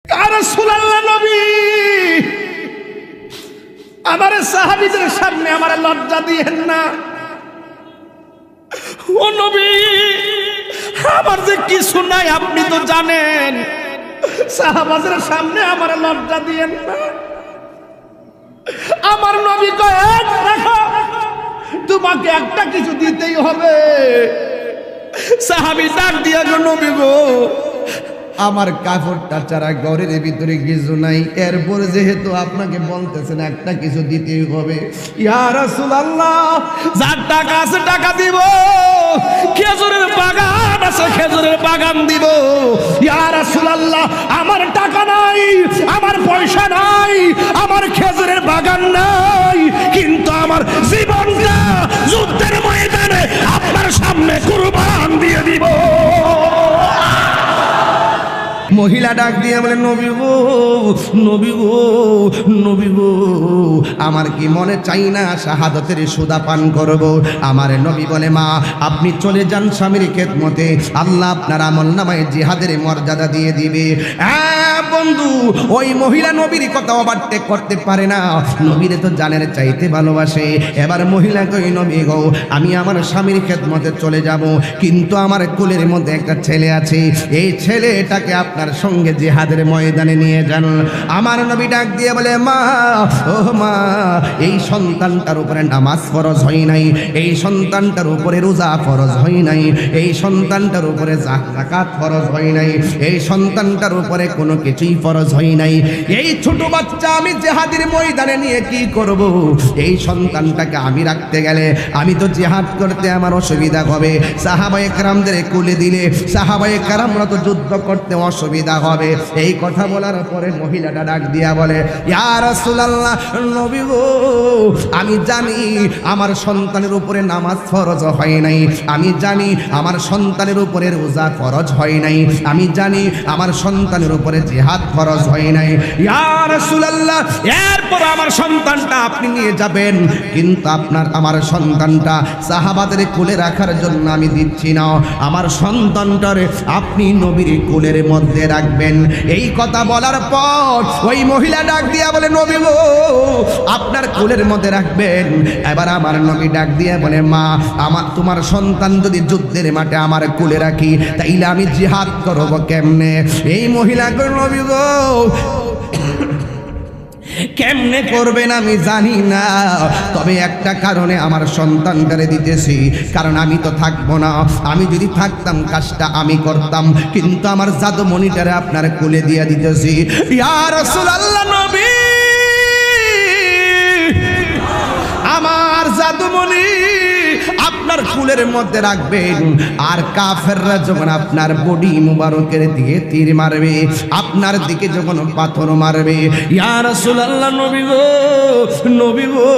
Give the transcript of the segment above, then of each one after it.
ইয়া রাসূলুল্লাহ নবী, আমার সাহাবীদের সামনে আমার লজ্জা দিয়েন না। ও নবী, আমার যে কিছু নাই আপনি তো জানেন, সাহাবাদের সামনে আমার লজ্জা দিয়েন না। আমার নবী কয়, দেখো তোমাকে একটা কিছু দিতেই হবে। সাহাবী ডাক দিয়া গো, নবী গো, আমার কাপড়টা ছাড়া ঘরের ভিতরে কিছু নাই, এরপর যেহেতু আপনাকে বলতেছেন একটা কিছু দিতেই হবে। ইয়া রাসূলুল্লাহ, যার টাকা আছে টাকা দিব, খেজুরের বাগান আছে খেজুরের বাগান দিব। ইয়া রাসূলুল্লাহ, আমার টাকা নাই, আমার পয়সা নাই, আমার খেজুরের বাগান নাই, কিন্তু আমার জীবনটা যুদ্ধের ময়দানে আপনার সামনে কুরবান দিয়ে দিব। মহিলা ডাক দিয়ে বলে, নবী গো, নবী গো, নবী গো, আমার কি মনে চাই না শাহাদাতের সুদা পান করব। আমার নবী বলে, মা আপনি চলে যান স্বামীর খেদমতে, আল্লাহ আপনার আমলনামায় জিহাদের মর্যাদা দিয়ে দিবে। বন্ধু, ওই মহিলা নবীর কথা ওভারটেক করতে পারে না, নবীরে তো জানের চাইতে ভালোবাসে। এবার মহিলা কই, নবী গো, আমি আমার স্বামীর খেদমতে চলে যাব, কিন্তু আমার কোলের মধ্যে একটা ছেলে আছে, এই ছেলেটাকে আপনার সঙ্গে জিহাদের ময়দানে নিয়ে যান। আমার নবী ডাক দিয়ে বলে, মা, ও মা, এই সন্তানটার উপরে নামাজ ফরজ হয় নাই, এই সন্তানটার উপরে রোজা ফরজ হয় নাই, এই সন্তানটার উপরে যাকাত ফরজ হয় নাই, এই সন্তানটার উপরে কোনো কিছুই ফরজ হয় নাই। এই ছোট বাচ্চা আমি জিহাদের ময়দানে নিয়ে কি করব? এই সন্তানটাকে আমি রাখতে গেলে আমি তো জিহাদ করতে আমার অসুবিধা হবে, সাহাবায়ে কেরামদের কোলে দিলে সাহাবায়ে কেরামরা তো যুদ্ধ করতে অসুবিধা হবে। এই কথা বলার পরে মহিলাটা ডাক দিয়া বলে, ইয়া রাসূলুল্লাহ, নবী গো, আমি জানি আমার সন্তানের উপরে নামাজ ফরজ হয় নাই, আমি জানি আমার সন্তানের উপরে রোজা ফরজ হয় নাই, আমি জানি আমার সন্তানের উপরে জিহাদ ফরজ হয় নাই। ইয়া রাসূলুল্লাহ, এরপর আমার সন্তানটা আপনি নিয়ে যাবেন, কিন্তু আমার সন্তানটা সাহাবাদের কোলে রাখার জন্য আমি দিচ্ছি না, আমার সন্তানটারে আপনি নবীর কোলের মধ্যে রাখবেন। এই কথা বলার পর ওই মহিলা ডাক দিয়া বলে, নবী গো, আপনার কোলের মধ্যে রাখবেন। এবার আমার নবী ডাক দিয়া বলে, মা, তোমার সন্তান যদি যুদ্ধের মাঠে আমার কোলে রাখি, তাইলে আমি জিহাদ করব কেমনে? এই মহিলা কই, নবী গো, কেমনে করবেন আমি জানি না, তবে একটা কারণে আমার সন্তানটারে দিতেছি, কারণ আমি তো থাকবো না, আমি যদি থাকতাম কাজটা আমি করতাম, কিন্তু আমার জাদুমণিটারে আপনার কোলে দিয়ে দিতেছি। ইয়া রাসূলুল্লাহ, নবী, আমার জাদুমণি আপনার কুলের মধ্যে রাখবেন, আর কাফেররা যখন আপনার বডি মুবারকের দিকে তীর মারবে, আপনার দিকে যখন পাথর মারবে, ইয়া রাসূলুল্লাহ, নবী গো, নবী গো,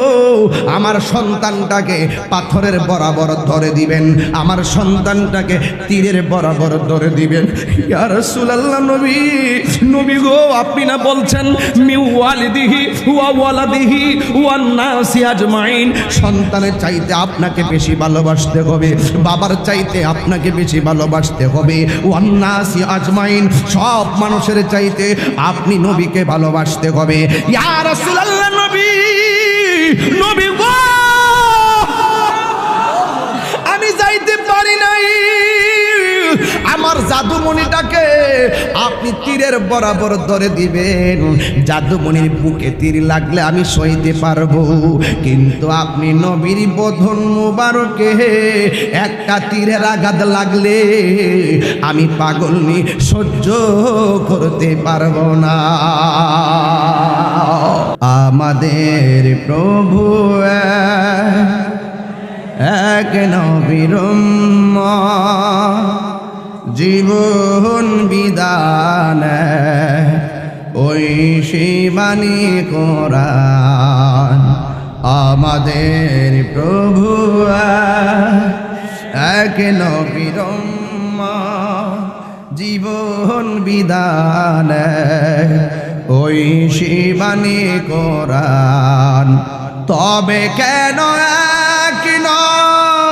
আমার সন্তানটাকে পাথরের বরাবর ধরে দিবেন, আমার সন্তানটাকে তীরের বরাবর ধরে দিবেন। ইয়া রাসূলুল্লাহ, নবী, নবী গো, আপনি না বলছেন মিওয়ালিদিহি ওয়া ওয়ালাদিহি ওয়ান নাসি আজমাইন, সন্তানের চাইতে আপনাকে বেশি ভালোবাসতে হবে, বাবার চাইতে আপনাকে বেশি ভালোবাসতে হবে, ওয়ান নাসি আজমাইন, সব মানুষের চাইতে আপনি নবীকে ভালোবাসতে হবে। ইয়া রাসূলুল্লাহ, নবী, নবী গো, আমি যাইতে পারি নাই, আমার জাদুমণিটাকে আপনি তীরের বরাবর ধরে দিবেন, জাদুমণির বুকে তীর লাগলে আমি সইতে পারবো, কিন্তু আপনি নবীর বদন মুবারকে একটা তীরের আঘাত লাগলে আমি পাগলনি সহ্য করতে পারবো না। আমাদের প্রভু এক নবীর উম্মত, জীবন বিধান ওই শিবানী কোরআন, আমাদের প্রভু এক নবীর উম্মত, জীবন বিধান ওই শিবানী কোরআন, তবে কেন এক নও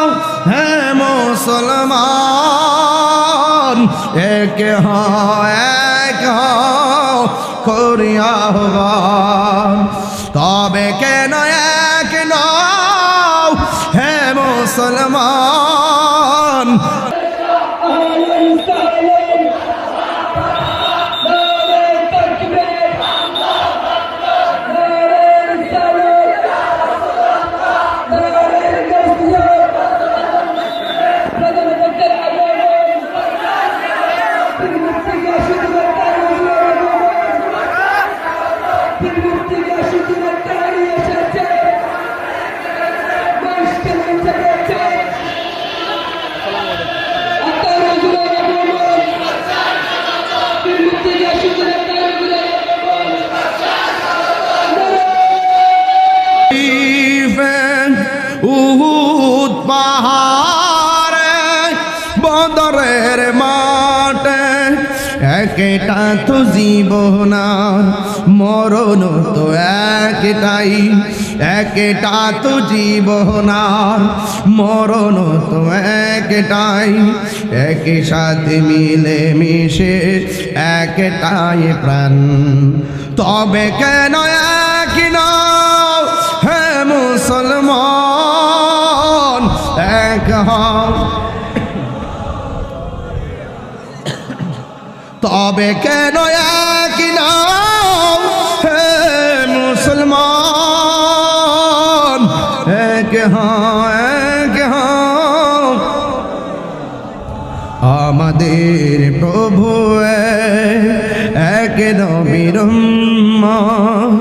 হে মুসলমান, এক হও করি আহ্বান, তবে কেন এক নও হে মুসলমান। উহুদ পাহাড়ে বদরের মাঠে একটা তো জীবন আর মরণ তো একটাই, একটা তো জীবন আর মরণ তো একটাই, একই সাথে মিলে মিশে একটাই প্রাণ, তবে কেন এক নও হে মুসলমান। এক হও তবে কেন এক নও হে মুসলমান। এক হও এক হও আমাদের প্রভু এক নবীর উম্মত,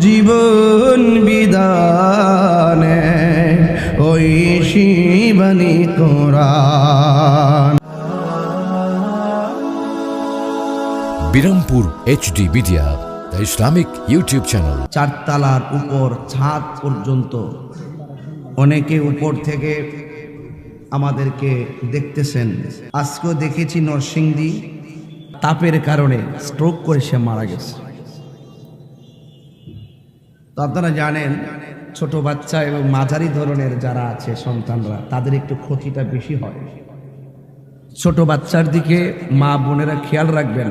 জীবন বিধানে ওই শিবানী কোরআন। Birampur HD media, the Islamic YouTube channel. চারতলার উপর ছাদ পর্যন্ত অনেকে উপর থেকে আমাদেরকে দেখতেছেন। আজকেও দেখেছি নরসিংদী তাপের কারণে স্ট্রোক করে সে মারা গেছে। তো আপনারা জানেন ছোট বাচ্চা এবং মাঝারি ধরনের যারা আছে সন্তানরা, তাদের একটু ক্ষতিটা বেশি হয়। ছোট বাচ্চার দিকে মা বোনেরা খেয়াল রাখবেন,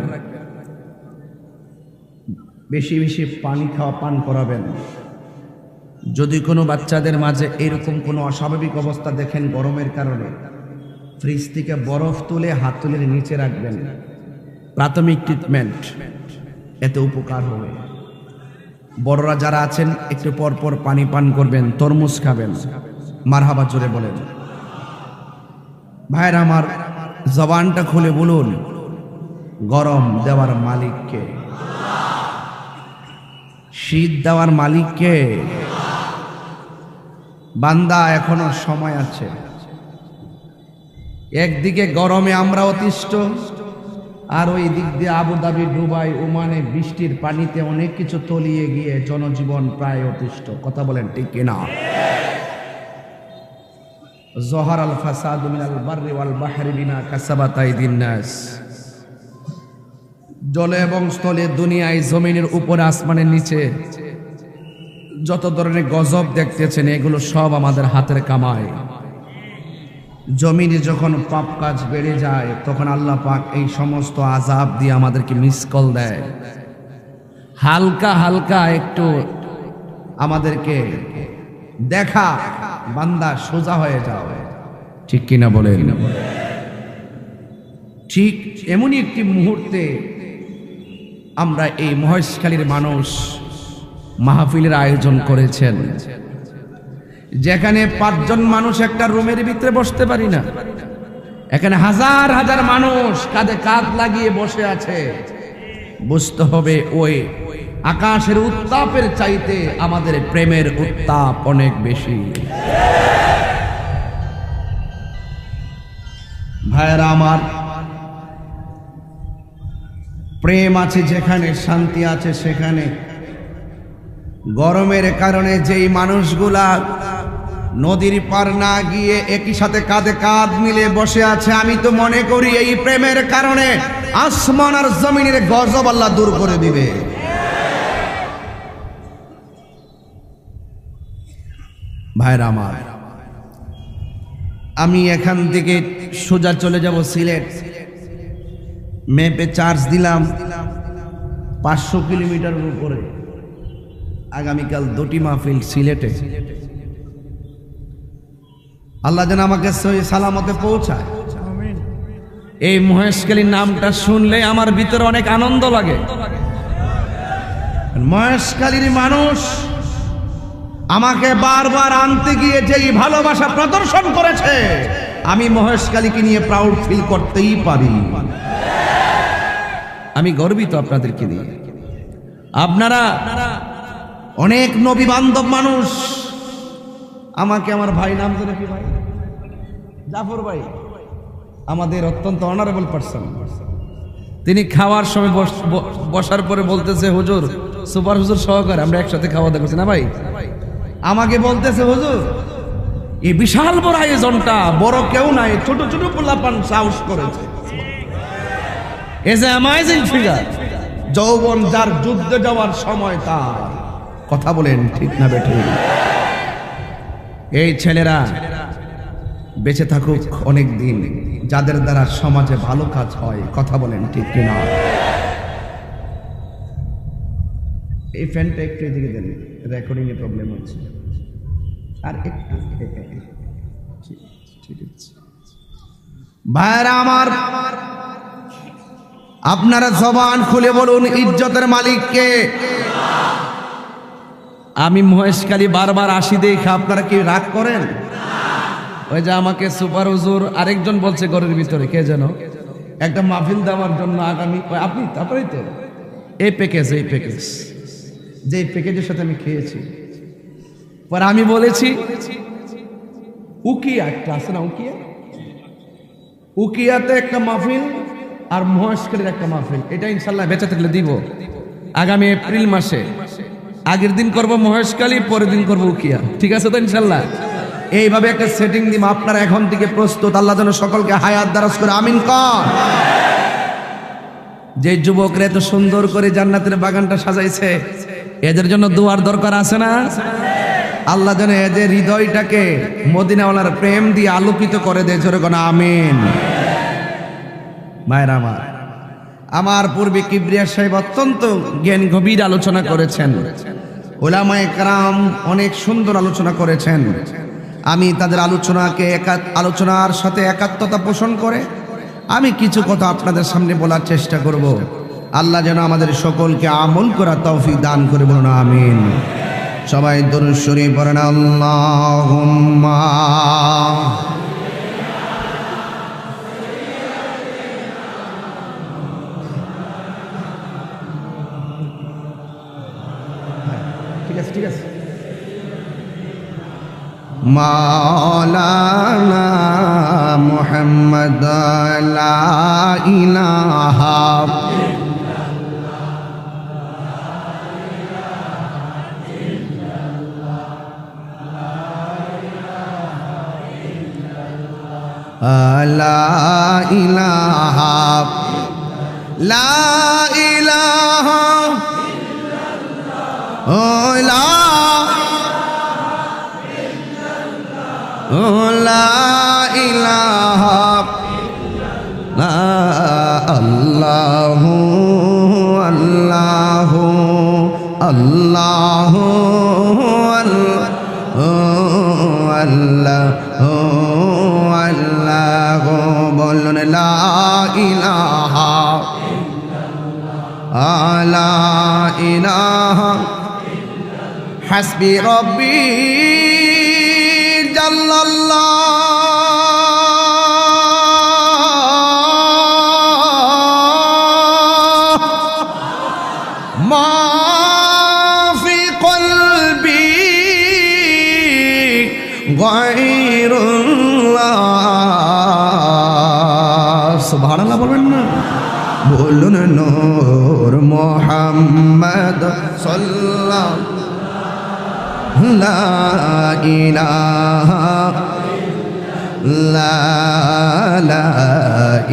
বেশি বেশি পানি খাওয়া পান করাবেন। যদি কোনো বাচ্চাদের মাঝে এরকম কোনো অস্বাভাবিক অবস্থা দেখেন গরমের কারণে, ফ্রিজ থেকে বরফ তুলে হাতলের নিচে রাখবেন। প্রাথমিক ট্রিটমেন্ট এতে উপকার হবে। বড়রা যারা আছেন একটু পর পর পানি পান করবেন, তরমুজ খাবেন। মারহাবা জোরে বলেন। ভাইরা আমার, জবানটা খুলে বলুন, গরম দেওয়ার মালিককে, শীত দেওয়ার মালিককে। বান্দা এখনো সময় আছে। একদিকে গরমে আমরা অতিষ্ঠ, আর ওই দিক দিয়ে আবুধাবি, দুবাই, ওমানে বৃষ্টির পানিতে অনেক কিছু তলিয়ে গিয়ে জনজীবন প্রায় অতিষ্ঠ। কথা বলেন ঠিক কিনা? জহারাল ফাসাদু মিনাল বাররি ওয়াল বাহরি বিমা কাসাবাত আইদিন নাস। জলে এবং স্থলে, দুনিয়ায়, জমিনের উপরে, আসমানের নিচে যত ধরনের গজব দেখতেছেন, এগুলো সব আমাদের হাতের কামাই। জমিনে যখন পাপ কাজ বেড়ে যায়, তখন আল্লাহ পাক এই সমস্ত আযাব দিয়ে আমাদেরকে মিস কল দেয়। হালকা হালকা একটু আমাদেরকে দেখা, বান্দা সোজা হয়ে যাবে। ঠিক কিনা বলেন? ঠিক এমনই একটি মুহূর্তে আমরা এই মহেশখালীর মানুষ মাহফিলের আয়োজন করেছেন, যেখানে 5 জন মানুষ একটা রুমের ভিতরে বসতে পারি না। এখানে হাজার হাজার মানুষ কাঁধে কাঁধ লাগিয়ে বসে আছে। বুঝতে হবে ওই আকাশের উত্তাপের চাইতে আমাদের প্রেমের উত্তাপ অনেক বেশি। ভাইরা আমার, প্রেম আছে যেখানে, শান্তি আছে সেখানে। গরমের কারণে যেই মানুষগুলা নদীর পার না গিয়ে একই সাথে কাঁধে কাঁধ মিলে বসে আছে, আমি তো মনে করি এই প্রেমের কারণে আসমান আর জমিনের গজব আল্লাহ দূর করে দিবে। ভাইরা আমার, আমি এখান থেকে সোজা চলে যাব সিলেট। ম্যাপে চার্জ দিলাম, 500 কিলোমিটারের উপরে। আগামীকাল 2টি মাহফিল সিলেটে। আল্লাহ যেন আমাকে সহি সালামতে পৌঁছায়। এই মহেশখালীর নামটা শুনলে আমার ভিতরে অনেক আনন্দ লাগে। মহেশখালীর মানুষ আমাকে বারবার আনতে গিয়ে যেই ভালোবাসা প্রদর্শন করেছে, আমি মহেশখালীকে নিয়ে প্রাউড ফিল করতেই পারি। আমি গর্বিত আপনাদেরকে নিয়ে। আপনারা অনেক নবী বান্ধব মানুষ। আমাকে আমার ভাই, নাম ধরে কি ভাই? জাফর ভাই, আমাদের অত্যন্ত অনারেবল পারসন। তিনি খাওয়ার সময় বসার পরে বলতেছে, হুজুর, সুপার হুজুর সহকারে আমরা একসাথে খাওয়া দাওয়া করছি না ভাই। আমাকে বলতেছে, হুজুর এই বিশাল বড় আয়োজনটা বড় কেউ নাই, ছোট ছোট পোলাপান সাহস করেছে। এজ এ অ্যামাজিং ফিগার, যৌবন যার যুদ্ধে যাওয়ার সময় তার। কথা বলেন ঠিক না বেঠিক? এই ছেলেরা বেঁচে থাকুক অনেক দিন, যাদের দ্বারা সমাজে ভালো কাজ হয়। কথা বলেন ঠিক কিনা? এই ফ্যানটা একটু এদিকে দেন, রেকর্ডিং এ প্রবলেম হচ্ছে। আর একটু ঠিক আছে ভাইরা আমার, আপনারা জবান খুলে বলুন, ইজ্জতের মালিক কে? আমি মহেশখালী বারবার আসি দেখে আপনারা কি রাগ করেন? ওই যে আমাকে সুপার হুজুর আরেকজন বলছে ঘরের ভিতরে, কে যেন, একটা মাহফিল দেওয়ার জন্য আগামী, আপনি তারপরেই তো এই প্যাকেজ যে প্যাকেজের সাথে আমি খেয়েছি। পরে আমি বলেছি উকিয়া একটা আছে না, উকিয়াতে একটা মাহফিল আর মহেশখালীর একটা মাহফিল, এটা ইনশাল্লাহ বেঁচে থাকলে দিব আগামী এপ্রিল মাসে। আগের দিন করব মহেশখালী, পরের দিন করব উকিয়া। ঠিক আছে তো ইনশাল্লাহ? এইভাবে একটা সেটিং দিব। আপনারা এখন থেকে প্রস্তুত? আল্লাহ যেন সকলকে হায়াত দারাজ করে, আমিন কর। যে যুবকরা এত সুন্দর করে জান্নাতের বাগানটা সাজাইছে, এদের জন্য দোয়ার দরকার আছে না? আল্লাহ যেন এদের হৃদয়টাকে মদিনাওয়ালার প্রেম দিয়ে আলোকিত করে দেয়। জোরে কোন আমিন। মায়ের আমার পূর্বে কিবরিয়া সাহেব অত্যন্ত জ্ঞান গভীর আলোচনা করেছেন। উলামায়ে কেরাম অনেক সুন্দর আলোচনা করেছেন। আমি তাদের আলোচনার সাথে একাত্মতা পোষণ করে আমি কিছু কথা আপনাদের সামনে বলার চেষ্টা করব। আল্লাহ যেন আমাদের সকলকে আমল করা তৌফিক দান করে, বলুন আমিন। সবাই দরুদ শরীফ পড়েন, আল্লাহুম্মা। ঠিক আছে মাওলানা মুহাম্মদ লা ইলাহা লা ইলাহা লা ইলাহা ও লা ইলাহা আল্লাহু আল্লাহু আল্লাহু আল্লাহু আল্লাহু বলুন লা ইলাহা লা ইলাহা হাসবি রব্বি জাল্লাল্লাহ মা ফি কলবি গায়রুল্লাহ। সুবহানাল্লাহ বলবেন না? বলুন নূর মুহাম্মদ সাল্লাল্লাহু লা ইলাহা লা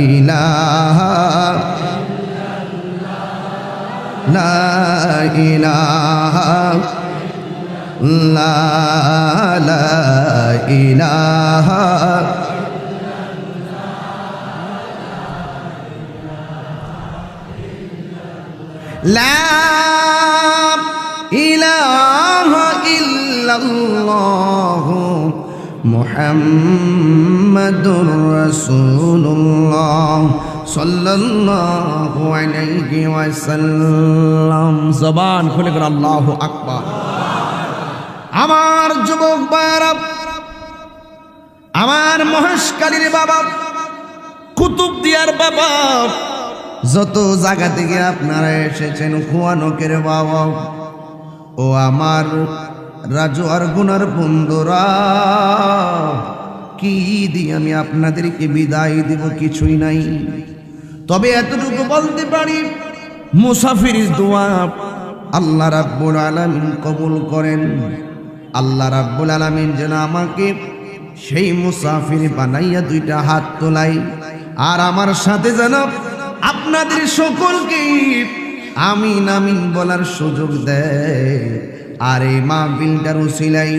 ইলাহা লা ইলাহা লা ইলাহা লা ইলাহা ইল্লাল্লাহ মুহাম্মাদুর রাসূলুল্লাহ সাল্লাল্লাহু আলাইহি ওয়াসাল্লাম। জবান খুলে করে আল্লাহু আকবার। আমার যুবক ভাইরা, আমার মহেশকালীর বাবা, কুতুবদিয়ার বাবা, যত জায়গা থেকে আপনারা এসেছেন, খুয়ানকের বাবা, ও আমার রাজু আর গুনার বন্ধুরা, কি দিয়ে আমি আপনাদেরকে বিদায় দিব? কিছুই নাই। তবে এতটুকু বলতে পারি, মুসাফির দোয়া আল্লাহ রাব্বুল আলামিন কবুল করেন। আল্লাহ রাব্বুল আলামিন যেন আমাকে সেই মুসাফির বানাইয়া দুইটা হাত তোলাই, আর আমার সাথে যেন আপনাদের সকলকে আমিন আমিন বলার সুযোগ দেয়। আর এই মাহফিলটার উসিলাই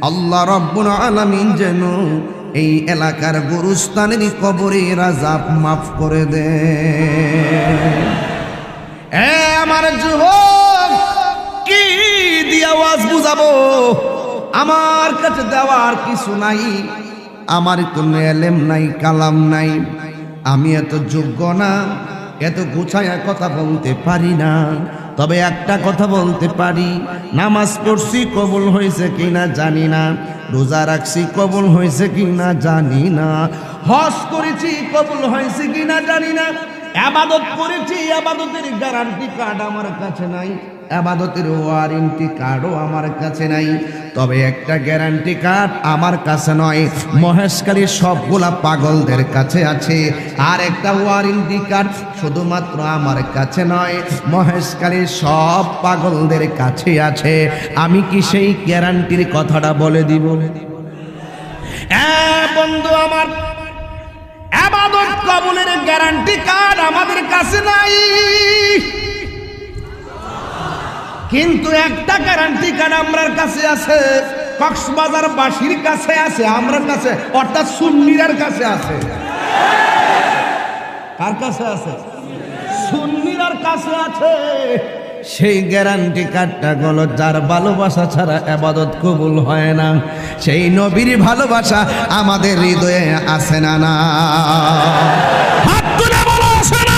আল্লাহ রাব্বুল আলামিন যেন এই এলাকার গুরুস্থানের কবরের আযাব মাফ করে দেয়। আমার যুবক, কি দিয়ে আওয়াজ বুঝাবো? আমার কাছে দেওয়ার কিছু নাই, আমার কোনো এলেম নাই, কালাম নাই, আমি এত যোগ্য না, এত গুছায়া কথা বলতে পারি না। তবে একটা কথা বলতে পারি, নামাজ পড়ছি কবুল হয়েছে কিনা জানি না, রোজা রাখছি কবুল হয়েছে কিনা জানি না, হজ করেছি কবুল হয়েছে কিনা জানি না, ইবাদত করেছি, ইবাদতের গ্যারান্টি কার্ড আমার কাছে নাই, ইবাদতের ওয়ারেন্টি কার্ডও আমার কাছে নাই। তবে একটা গ্যারান্টি কার্ড আমার কাছে নয়, মহেশকালীর সবগুলা পাগলদের কাছে আছে। আর একটা ওয়ারেন্টি কার্ড শুধুমাত্র আমার কাছে নয়, মহেশকালীর সব পাগলদের কাছে আছে। আমি কি সেই গ্যারান্টির কথাটা বলে দিব? বন্ধু আমার, ইবাদত কবুলের গ্যারান্টি কার্ড আমাদের কাছে নাই, কিন্তু একটা গ্যারান্টি কার্ড আমরার কাছে আছে, কক্সবাজার বাসীর কাছে আছে, আমরার কাছে, অর্থাৎ সুন্নিদের কাছে আছে। কার কাছে আছে? সুন্নিদের কাছে আছে। সেই গ্যারান্টি কার্ডটা হলো, যার ভালোবাসা ছাড়া ইবাদত কবুল হয় না, সেই নবীর ভালোবাসা আমাদের হৃদয়ে আছে না? না, হাত তুলে বলো, আছে না?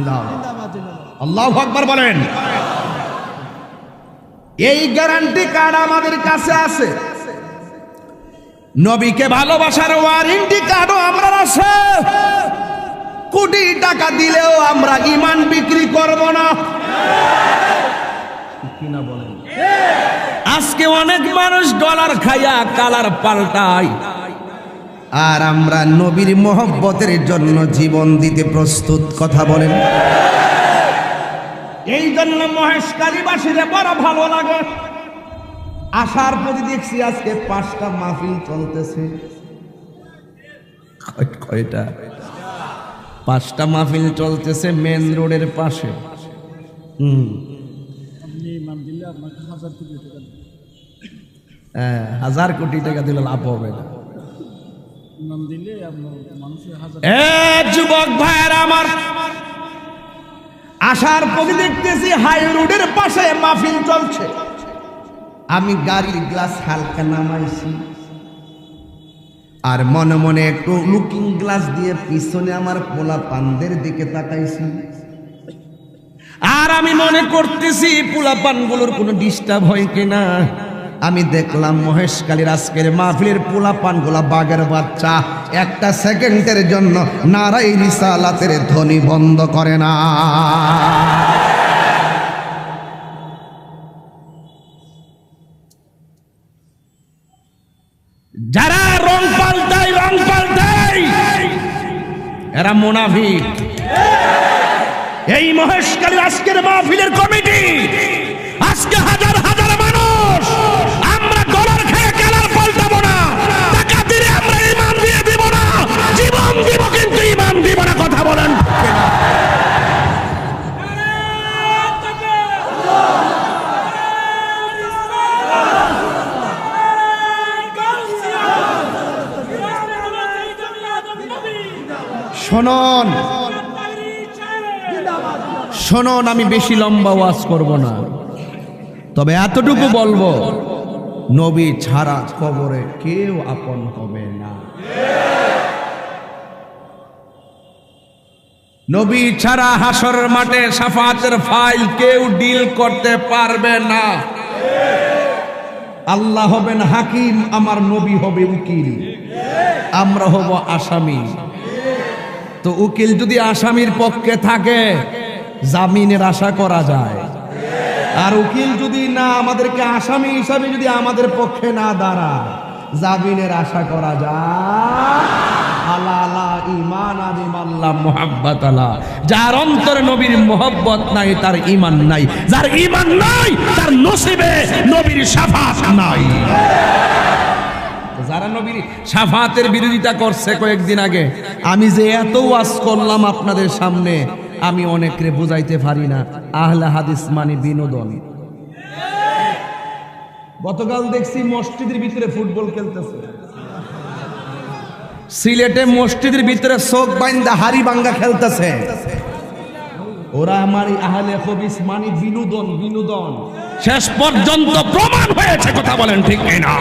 না, আল্লাহু আকবার বলেন। এই গ্যারান্টি কার্ড আমাদের কাছে আছে, নবীকে ভালোবাসার ওয়ারেন্টি কার্ডও আমরা আছে। কোটি টাকা দিলেও আমরা ঈমান বিক্রি করব না। কিনা বলেন? আজকে অনেক মানুষ ডলার খাইয়া কালার পাল্টায়, আর আমরা নবীর মহব্বতের জন্য জীবন দিতে প্রস্তুত। কথা বলেন। এই জন্য মহেশকালীবাসীর বড় ভালো লাগে। আসার পরে দেখছি আজকে 5টা মাহফিল চলতেছে। কয়টা? 5টা মাহফিল চলতেছে মেন রোডের পাশে। হ্যাঁ, 1000 কোটি টাকা দিলে লাভ হবে না। যুবক ভাইয়েরা আমার, আসার পথে দেখতেছি হাই রোডের পাশে মাহফিল চলছে। আমি গাড়ির গ্লাস হালকা নামাইছি, আর মনে মনে একটু লুকিং গ্লাস দিয়ে পিছনে আমার পোলা পানদের দিকে তাকাইছি। আর আমি মনে করতেছি পোলা পানগুলোর কোনো ডিস্টার্ব হয় কিনা। আমি দেখলাম মহেশকালীর আজকের মাহফিলের পোলা পানগুলা বাঘের বাচ্চা, একটা সেকেন্ডের জন্য নারায়ে রিসালাতের ধ্বনি বন্ধ করে না। যারা রং পাল্টায় এরা মুনাফিক। এই মহেশকালীর আজকের মাহফিলের কমিটি, আজকে হাজার হাজার মানুষ, আমরা ডলার খেয়ে কালার পাল্টাবো না, টাকা দিলে আমরা ঈমান দিয়ে দিব না, জীবন দিব কিন্তু ঈমান দিব না। কথা বলেন। শোনুন, আমি বেশি লম্বা ওয়াজ করব না, তবে এতটুকু বলবো, নবী ছাড়া কবরে কেউ আপন হবে না। নবী ছাড়া হাসরের মাঠে শাফাতের ফাইল কেউ ডিল করতে পারবে না। আল্লাহ হবেন হাকিম, আমার নবী হবে উকিল, আমরা হব আসামি। তো উকিল যদি আসামির পক্ষে থাকে জামিনের আশা করা যায়, আর উকিল যদি না আমাদেরকে আসামি হিসাবে যদি আমাদের পক্ষে না দাঁড়ায়, জামিনের আশা করা যায়। আলা লা ঈমান আল্লাহ মুহাব্বত আলা, যার অন্তরে নবীর মুহাব্বত নাই তার ঈমান নাই, যার ঈমান নাই তার নসিবে নবীর শাফাত নাই। যারা নবীর শাফাতের বিরোধিতা করছে কয়েকদিন আগে, আমি যে এত ওয়াজ করলাম আপনাদের সামনে, আমি অনেকরে বুঝাইতে পারি না। আহলে হাদিস মানে বিনোদন। গতকাল দেখছি মসজিদের ভিতরে ফুটবল খেলতেছে, সিলেটে মসজিদের ভিতরে চোখ বাইন্দা হাড়ি ভাঙ্গা খেলতেছে। ওরা আমার আহলে হাদিস মানে বিনোদন, বিনোদন। শেষ পর্যন্ত প্রমাণ হয়েছে, কথা বলেন ঠিক কিনা?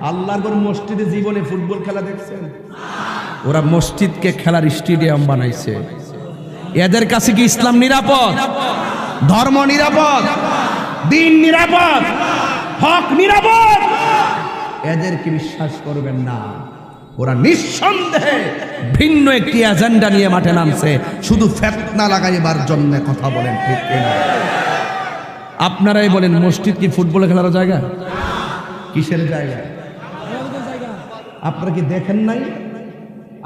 আল্লাহর মসজিদে জীবনে ফুটবল খেলা দেখছেন? ওরা মসজিদকে খেলার স্টেডিয়াম বানাইছে। এদের কাছে কি ইসলাম নিরাপদ? ধর্ম নিরাপদ? দিন নিরাপদ? হক নিরাপদ? এদেরকে বিশ্বাস করবেন না। ওরা নিঃসন্দেহে ভিন্ন একটি এজেন্ডা নিয়ে মাঠে নামছে, শুধু ফিতনা লাগাইবার জন্য, কথা বলেন ঠিক কিনা? আপনারাই বলেন, মসজিদ কি ফুটবল খেলার জায়গা? কিসের জায়গা? আপনারা কি দেখেন নাই?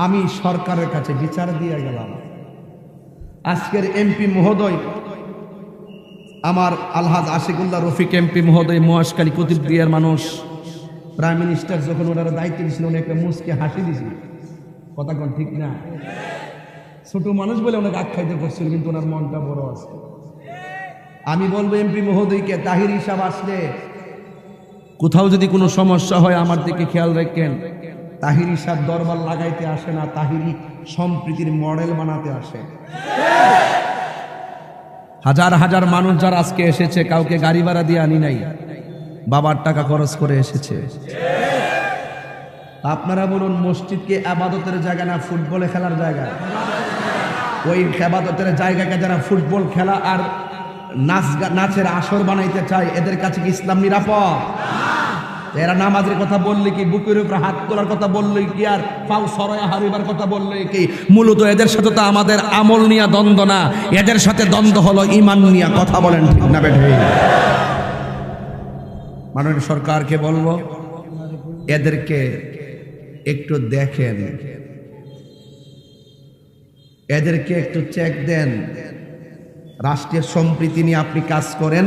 আমি সরকারের কাছে বিচার দিয়ে গেলাম। আজকের এমপি মহোদয়, আমার আলহাজ আশিকুল্লাহ রফিক এমপি মহোদয়, মহেশখালী কুতুবদিয়ার মানুষ, প্রাইম মিনিস্টার যখন ওনারা দায়িত্ব দিয়েছিল, উনি একটা মুচকে হাসি দিয়েছিল, কথা কোন ঠিক না? ছোট মানুষ বলে ওনাকে আখ্যায়িত করছিল, কিন্তু ওনার মনটা বড় আছে। আমি বলবো এমপি মহোদয়কে, তাহিরি সাহেব আসলে কোথাও যদি কোনো সমস্যা হয় আমার দিকে খেয়াল রাখেন। তাহিরি সাহেব দরবার লাগাইতে আসে না, তাহিরি সম্প্রীতির মডেল বানাতে আসে। হাজার হাজার মানুষ যারা আজকে এসেছে, কাউকে গাড়ি ভাড়া দিয়ে আনি নাই, বাবার টাকা খরচ করে এসেছে। আপনারা বলুন, মসজিদকে আবাদতের জায়গা না ফুটবলে খেলার জায়গা? ওই আবাদতের জায়গাকে যারা ফুটবল খেলা আর নাচের আসর বানাইতে চায়, এদের কাছে কি ইসলাম নিরাপদ? এরা নামাজের কথা বললে কি, বুকের উপরে হাত তোলার কথা বললে কি, আর পাও সরয়া হারিবার কথা বললে কি? মূলত এদের সাথে তো আমাদের আমল নিয়ে দ্বন্দ্ব না, এদের সাথে দ্বন্দ্ব হলো ঈমান নিয়ে, কথা বলেন ঠিক না বেঠে? মাননীয় সরকারকে বলবো, এদেরকে একটু দেখেন, এদেরকে একটু চেক দেন। রাষ্ট্রের সম্প্রীতি নিয়ে আপনি কাজ করেন,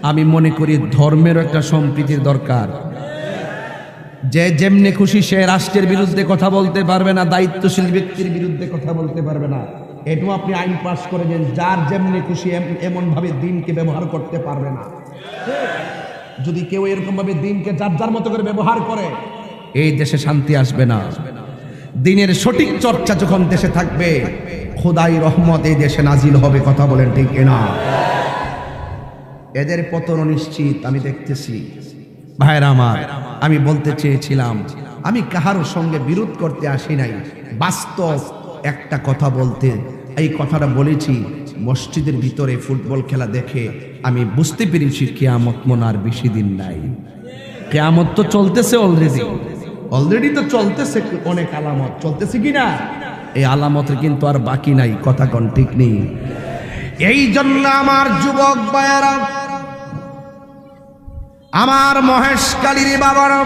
আমি মনে করি ধর্মেরও একটা সম্প্রীতির দরকার। যে যেমনি খুশি সে রাষ্ট্রের বিরুদ্ধে কথা বলতে পারবে না, দায়িত্বশীল ব্যক্তির বিরুদ্ধে কথা বলতে পারবে না। এটাও আপনি আইন পাস করে দেন, যার যেমনি খুশি এমন ভাবে দিনকে ব্যবহার করতে পারবে না। যদি কেউ এরকম ভাবে দিনকে যার যার মতো করে ব্যবহার করে, এই দেশে শান্তি আসবে না। দিনের সঠিক চর্চা যখন দেশে থাকবে, খোদাই রহমত এই দেশে নাজিল হবে, কথা বলেন ঠিক কিনা? এদের পতন নিশ্চিত, আমি দেখতেছি। ভাইরা আমার, আমি বলতে চেয়েছিলাম, আমি কাহারও সঙ্গে বিরোধ করতে আসি নাই, বাস্তব একটা কথা বলতে এই কথাটা বলেছি। মসজিদের ভিতরে ফুটবল খেলা দেখে আমি বুঝতে পেরেছি কিয়ামত মনে আর বেশি দিন নাই। কিয়ামত তো চলতেছে, অলরেডি তো চলতেছে, অনেক আলামত চলতেছে কিনা? এই আলামতের কিন্তু আর বাকি নাই, কথা কোন ঠিক নেই। এই জন্য আমার যুবক ভাইয়েরা, আমার মহেশখালীর বাবারা,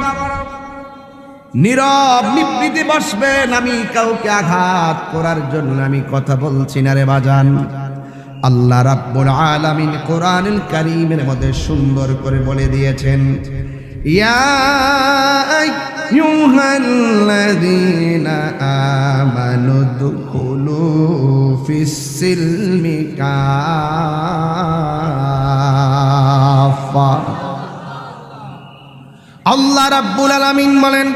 নীরব নিবৃত্তি বসবেন। আমি কাউকে আঘাত করার জন্য আমি কথা বলছি না রে বাজান। আল্লাহ রাব্বুল আলামিন কোরআনুল কারীমের মধ্যে সুন্দর করে বলে দিয়েছেন, ইয়া আইয়ুহাল্লাযীনা আমানু দুখুলু ফিস-সিলমি কাফা। আল্লাহ রাব্বুল আলামিন বলেন,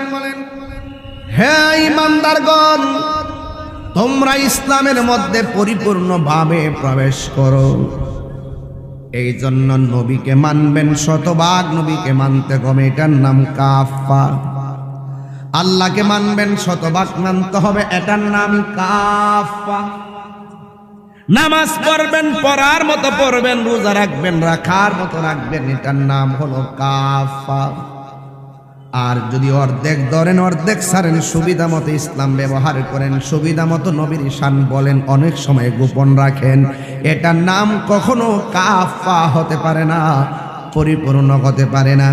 হে ঈমানদারগণ, তোমরা ইসলামের মধ্যে পরিপূর্ণভাবে প্রবেশ করো। এই জন্য নবীকে মানবেন, শতভাগ নবীকে মানতে হবে, এটার নাম কাফা। আল্লাহকে মানবেন, শতভাগ মানতে হবে, এটার নাম কাফা। নামাজ পড়বেন, পড়ার মতো পড়বেন, রোজা রাখবেন, রাখার মতো রাখবেন, এটার নাম হলো কাফা। আর যদি অর্ধেক ধরেন, অর্ধেক ছাড়েন, সুবিধা মতো ইসলাম ব্যবহার করেন, সুবিধা মতো নবীর শান বলেন, অনেক সময় গোপন রাখেন, এটার নাম কখনো কাফা হতে পারে না, পরিপূর্ণ হতে পারে না।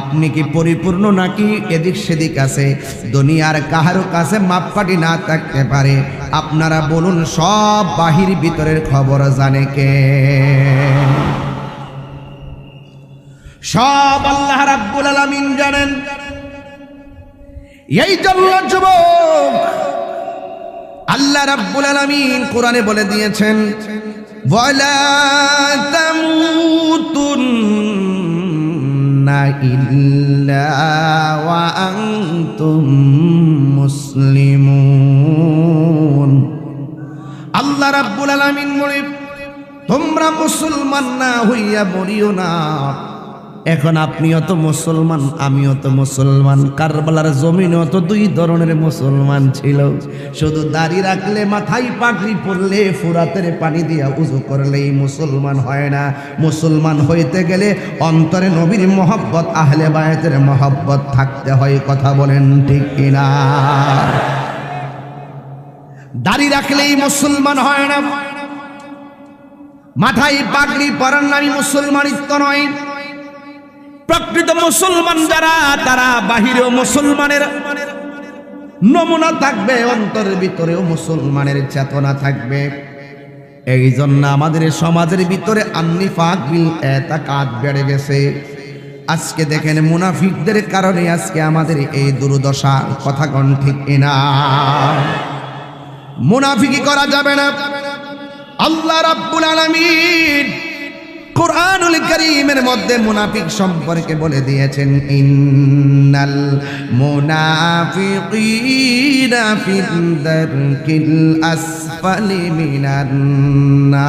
আপনি কি পরিপূর্ণ নাকি এদিক সেদিক আছে? দুনিয়ার কাহারো কাছে মাপকাঠি না থাকতে পারে। আপনারা বলুন, সব বাহির ভিতরের খবর জানে কে? সব আল্লাহ রাব্বুল আলামিন জানেন। এই জন্য যুবক, আল্লাহ রাব্বুল আলামিন কোরআনে বলে দিয়েছেন, ওয়ালা তামুতুন্না ইল্লা ওয়া আনতুম মুসলিমুন। আল্লাহ রাব্বুল আলামিন বলে, তোমরা মুসলমান না হইয়া মরিও না। এখন আপনিও তো মুসলমান, আমিও তো মুসলমান। কারবালার জমিনেও তো দুই ধরনের মুসলমান ছিল। শুধু দাড়ি রাখলে, মাথায় পাগড়ি পরলে, ফুরাতের পানি দিয়া উযু করলেই মুসলমান হয় না। মুসলমান হইতে গেলে অন্তরে নবীর মহব্বত, আহলে বায়তের মহব্বত থাকতে হয়। কথা বলেন ঠিক কিনা? দাড়ি রাখলেই মুসলমান হয় না, মাথায় পাগড়ি পরার নামই মুসলমানিত্ব নয়। প্রকৃত মুসলমান যারা, তারা বাহিরেও মুসলমানের নমুনা থাকবে, অন্তরের ভিতরেও মুসলমানের চেতনা থাকবে। এই জন্য আমাদের সমাজের ভিতরে আন্নিফাক বিল এতাকাদ বেড়ে গেছে। আজকে দেখেন, মুনাফিকদের কারণে আজকে আমাদের এই দুর্দশা। কথা কোন ঠিক কিনা? মুনাফিকি করা যাবে না। আল্লাহ রাব্বুল আলামিন কুরআনুল কারীমের মধ্যে মুনাফিক সম্পর্কে বলে দিয়েছেন, ইন্নাল মুনাফিকিনা ফিদ দারকিল আসফালি মিনান নার।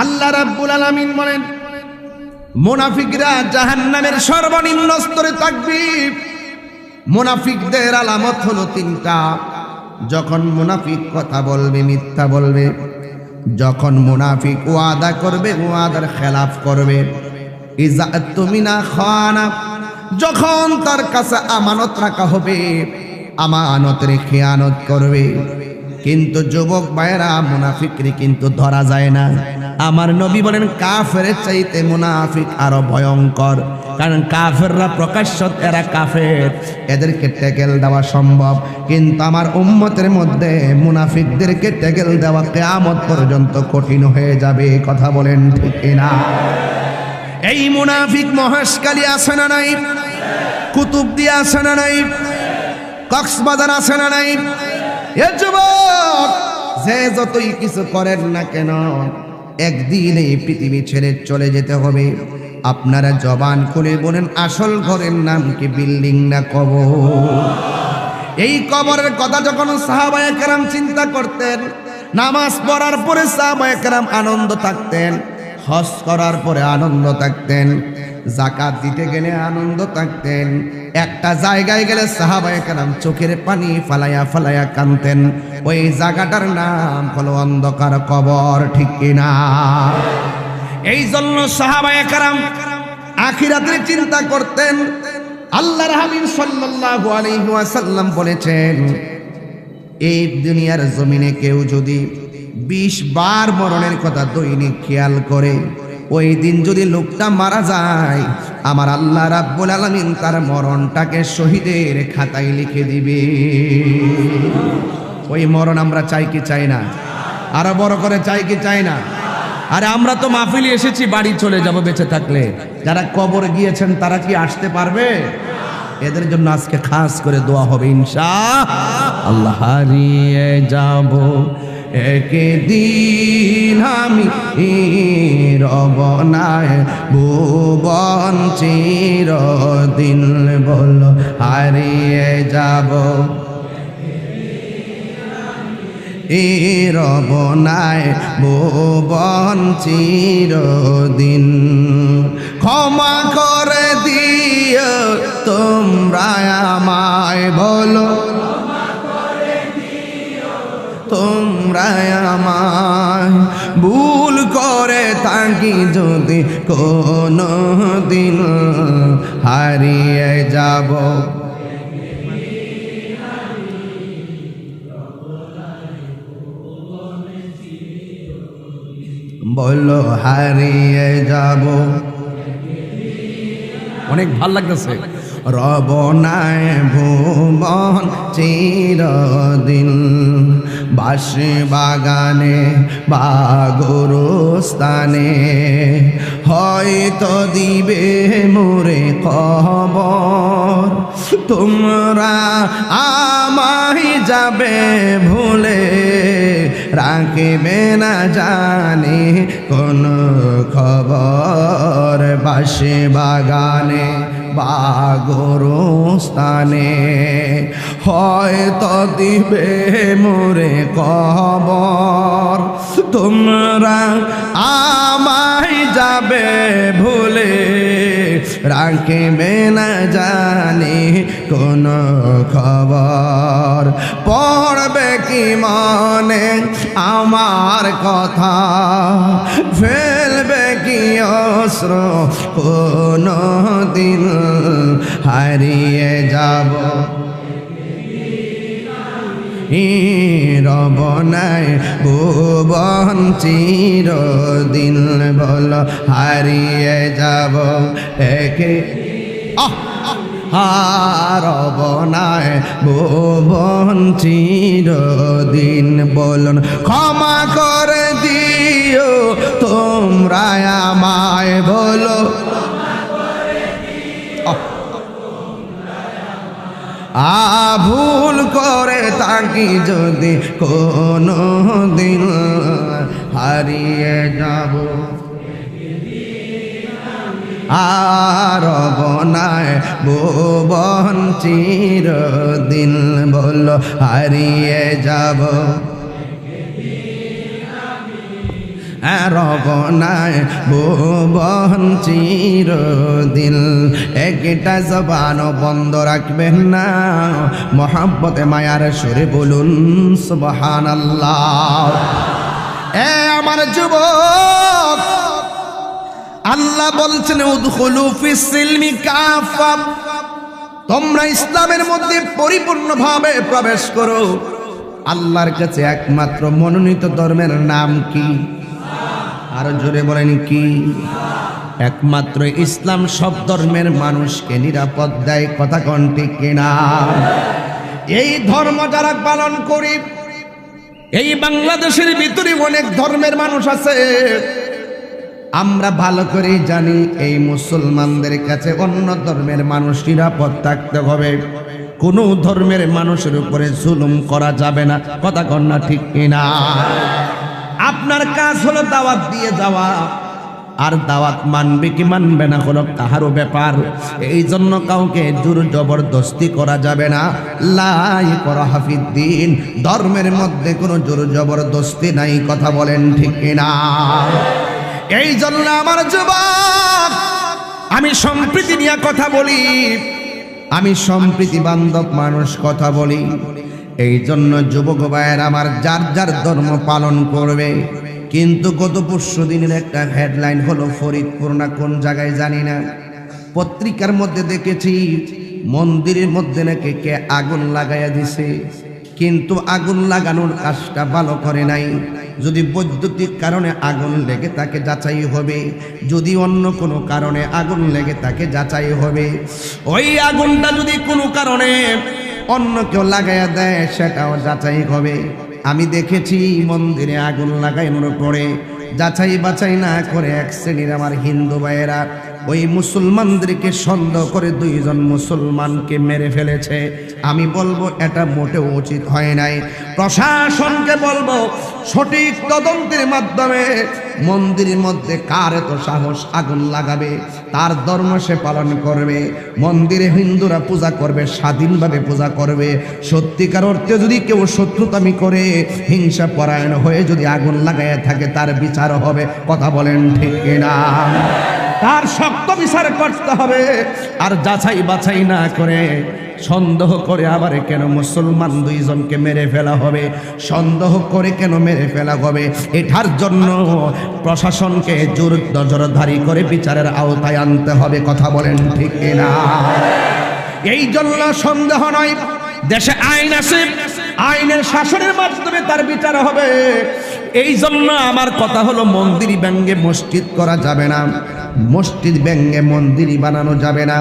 আল্লাহ রাব্বুল আলামিন বলেন, মুনাফিকরা জাহান্নামের সর্বনিম্ন স্তরে থাকবে। মুনাফিকদের আলামত হলো তিনটা। যখন মুনাফিক কথা বলবে, মিথ্যা বলবে। যখন মুনাফিক ওয়াদা করবে, ওয়াদার খেলাফ করবে। ইজা তুমিনা খানা, যখন তার কাছে আমানত রাখা হবে, আমানতের খেয়ানত করবে। কিন্তু যুবক ভাইরা, মুনাফিকরে কিন্তু ধরা যায় না। আমার নবী বলেন, কাফেরের চাইতে মুনাফিক আরো ভয়ঙ্কর। কারণ কাফেররা প্রকাশ্য, এরা কাফের, এদেরকে ট্যাকেল দেওয়া সম্ভব। কিন্তু আমার উম্মতের মধ্যে মুনাফিকদেরকে ট্যাকেল দেওয়া কিয়ামত পর্যন্ত কঠিন হয়ে যাবে। কথা বলেন ঠিক কিনা? এই মুনাফিক মহেশখালী আছে না নাই? কুতুবদিয়া আছে না নাই? কক্সবাজার আছে না নাই? এ যুবক, যে যতই কিছু করেন না কেন, একদিন এই পৃথিবী ছেড়ে চলে যেতে হবে। আপনারা জবান খুলে বলেন, আসল ঘরের নাম কি, বিল্ডিং না কবর? এই কবরের কথা যখন সাহাবায়ে কেরাম চিন্তা করতেন, নামাজ পড়ার পরে সাহাবায়ে কেরাম আনন্দ থাকতেন, হজ করার পরে আনন্দ থাকতেন, যাকাত দিতে গেলে আনন্দ থাকতেন, একটা জায়গায় গেলে সাহাবায়ে কেরাম চোখের পানি ফালাইয়া ফালাইয়া কাঁদতেন। ওই জায়গাটার নাম হলো অন্ধকার কবর। ঠিক কিনা? এই জন্য সাহাবায়ে কেরাম আখিরাতের চিন্তা করতেন। আল্লাহর হাবিব সাল্লাল্লাহু আলাইহি ওয়াসাল্লাম বলেছেন, এই দুনিয়ার জমিনে কেউ যদি 20 বার মরণের কথা দৈনিক খেয়াল করে, ওই দিন যদি লোকটা মারা যায়, আমার আল্লাহ রাব্বুল আলামিন তার মরণটাকে শহীদের খাতায় লিখে দিবে। ওই মরণ আমরা চাই কি চাই না? আরো বড় করে চাই কি চাই না? আরে আমরা তো মাহফিলে এসেছি, বাড়ি চলে যাব বেঁচে থাকলে। যারা কবরে গিয়েছেন তারা কি আসতে পারবে? এদের জন্য আজকে খাস করে দোয়া হবে ইনশাআল্লাহ। হারিয়ে যাব একদিন আমি রব নাই ভুবন চিরদিন বলো হারিয়ে যাব রব নাই ভুবন চিরদিন ক্ষমা করে দিও তোমরা আমায় বলো তোমরা আমায় ভুল করে থাকি যদি কোনো দিন হারিয়ে যাব বলো হারিয়ে যাব অনেক ভাল লাগতেছে রব নাই ভুবন চিরদিন বাঁশি বাগানে বা গোরস্থানে হয়তো দিবে মোরে খবর তোমরা আমায় যাবে ভুলে রাখবে না জানি কোন খবর বাঁশি বাগানে বা গোরস্থানে হয়তো দিবে মোরে খবর তোমরা আমায় যাবে ভুলে রাখবে না জানি কোন খবর পড়বে কি মনে আমার কথা ফেলবে কি অস্ত্র কোনো দিন হারিয়ে যাব রব নাই ভুবন চিরদিন বলো হারিয়ে যাব একে রব নাই ভুবন চিরদিন বলুন ক্ষমা করে দিও তোমরা আমায় বলো ভুল করে তাকি যদি কোনো দিন হারিয়ে যাব রব নাই ভুবন চিরদিন বলো হারিয়ে যাব রব নাই ভুবন চিরদিন একটা জবান বন্ধ রাখবেন না মোহাব্বতে মায়ার সুরে বলুন সুবহানাল্লাহ আমার যুবক আল্লাহ বলছেন উদখুলু ফিস সিলমি কাফা তোমরা ইসলামের মধ্যে পরিপূর্ণভাবে প্রবেশ করো আল্লাহর কাছে একমাত্র মনোনীত ধর্মের নাম কি আরো জোরে বলেন কি একমাত্র ইসলাম সব ধর্মের মানুষকে নিরাপদ দেয় কথা কোন ঠিক কিনা এই ধর্ম যারা পালন করি এই বাংলাদেশের ভিতরে অনেক ধর্মের মানুষ আছে আমরা ভালো করে জানি এই মুসলমানদের কাছে অন্য ধর্মের মানুষ নিরাপদ থাকতে হবে কোনো ধর্মের মানুষের উপরে জুলুম করা যাবে না কথা কোন না ঠিক কিনা আপনার কাজ হলো দাওয়াত দিয়ে যাওয়া আর দাওয়াত মানবে কি মানবে না হলো তাহারও ব্যাপার এই জন্য কাউকে জোর জবরদস্তি করা যাবে না লা ইকরাহা ফিদ্দিন ধর্মের মধ্যে কোনো জোর জবরদস্তি নাই কথা বলেন ঠিক কিনা এই জন্য আমার যুবক আমি সম্প্রীতি নিয়ে কথা বলি আমি সম্প্রীতি বান্ধব মানুষ কথা বলি এই জন্য যুবক ভাইয়ের আমার যার যার ধর্ম পালন করবে কিন্তু গত পরশু দিনের একটা হেডলাইন হলো ফরিদপুর না কোন জায়গায় জানি না পত্রিকার মধ্যে দেখেছি মন্দিরের মধ্যে নাকি কে আগুন লাগাইয়া দিছে কিন্তু আগুন লাগানোর কাজটা ভালো করে নাই যদি বৈদ্যুতিক কারণে আগুন লেগে তাকে যাচাই হবে যদি অন্য কোনো কারণে আগুন লেগে তাকে যাচাই হবে ওই আগুনটা যদি কোনো কারণে অন্য কেউ লাগাইয়া দেয় সেটাও যাচাই হবে আমি দেখেছি মন্দিরে আগুন লাগানোর পরে যাচাই বাছাই না করে এক শ্রেণীর আমার হিন্দু ভাইয়েরা ওই মুসলমানদেরকে সন্দেহ করে দুইজন মুসলমানকে মেরে ফেলেছে। আমি বলবো এটা মোটেও উচিত হয় নাই। প্রশাসনকে বলবো সঠিক তদন্তের মাধ্যমে মন্দিরের মধ্যে কার এত সাহস আগুন লাগাবে, তার ধর্ম সে পালন করবে, মন্দিরে হিন্দুরা পূজা করবে, স্বাধীনভাবে পূজা করবে। সত্যিকার অর্থে যদি কেউ শত্রুতামি করে হিংসা পরায়ণ হয়ে যদি আগুন লাগায় থাকে তার বিচার হবে। কথা বলেন ঠিক কিনা? তার শক্ত বিচার করতে হবে। আর যাচাই বাছাই না করে সন্দেহ করে আবার কেন মুসলমান দুইজনকে মেরে ফেলা হবে, সন্দেহ করে কেন মেরে ফেলা হবে, এটার জন্য প্রশাসনকে জোর নজরদারি করে বিচারের আওতায় আনতে হবে। কথা বলেন ঠিক কিনা? এই জন্য সন্দেহ নয়, দেশে আইন আছে, আইনের শাসনের মাধ্যমে তার বিচার হবে। এই জন্য আমার কথা হলো মন্দির ব্যঙ্গে মসজিদ করা যাবে না, মসজিদ ব্যঙ্গে মন্দিরই বানানো যাবে না।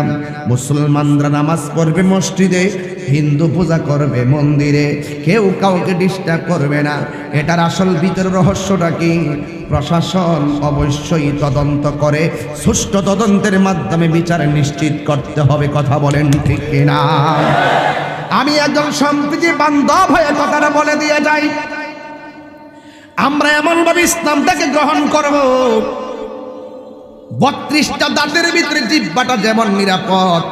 মুসলমানরা নামাজ পড়বে মসজিদে, হিন্দু পূজা করবে মন্দিরে, কেউ কাউকে ডিস্টার্ব করবে না। এটার আসল ভিতর রহস্যটা কি? প্রশাসন অবশ্যই তদন্ত করে সুষ্ঠু তদন্তের মাধ্যমে বিচার নিশ্চিত করতে হবে। কথা বলেন ঠিক কিনা? আমি একজন সম্প্রীতি বান্ধব হয়ে কথাটা বলে দিয়ে যাই, আমরা এমনভাবে ইসলামটাকে গ্রহণ করব 32টা দাঁতের ভিতরে জিহ্বাটা যেমন নিরাপদ,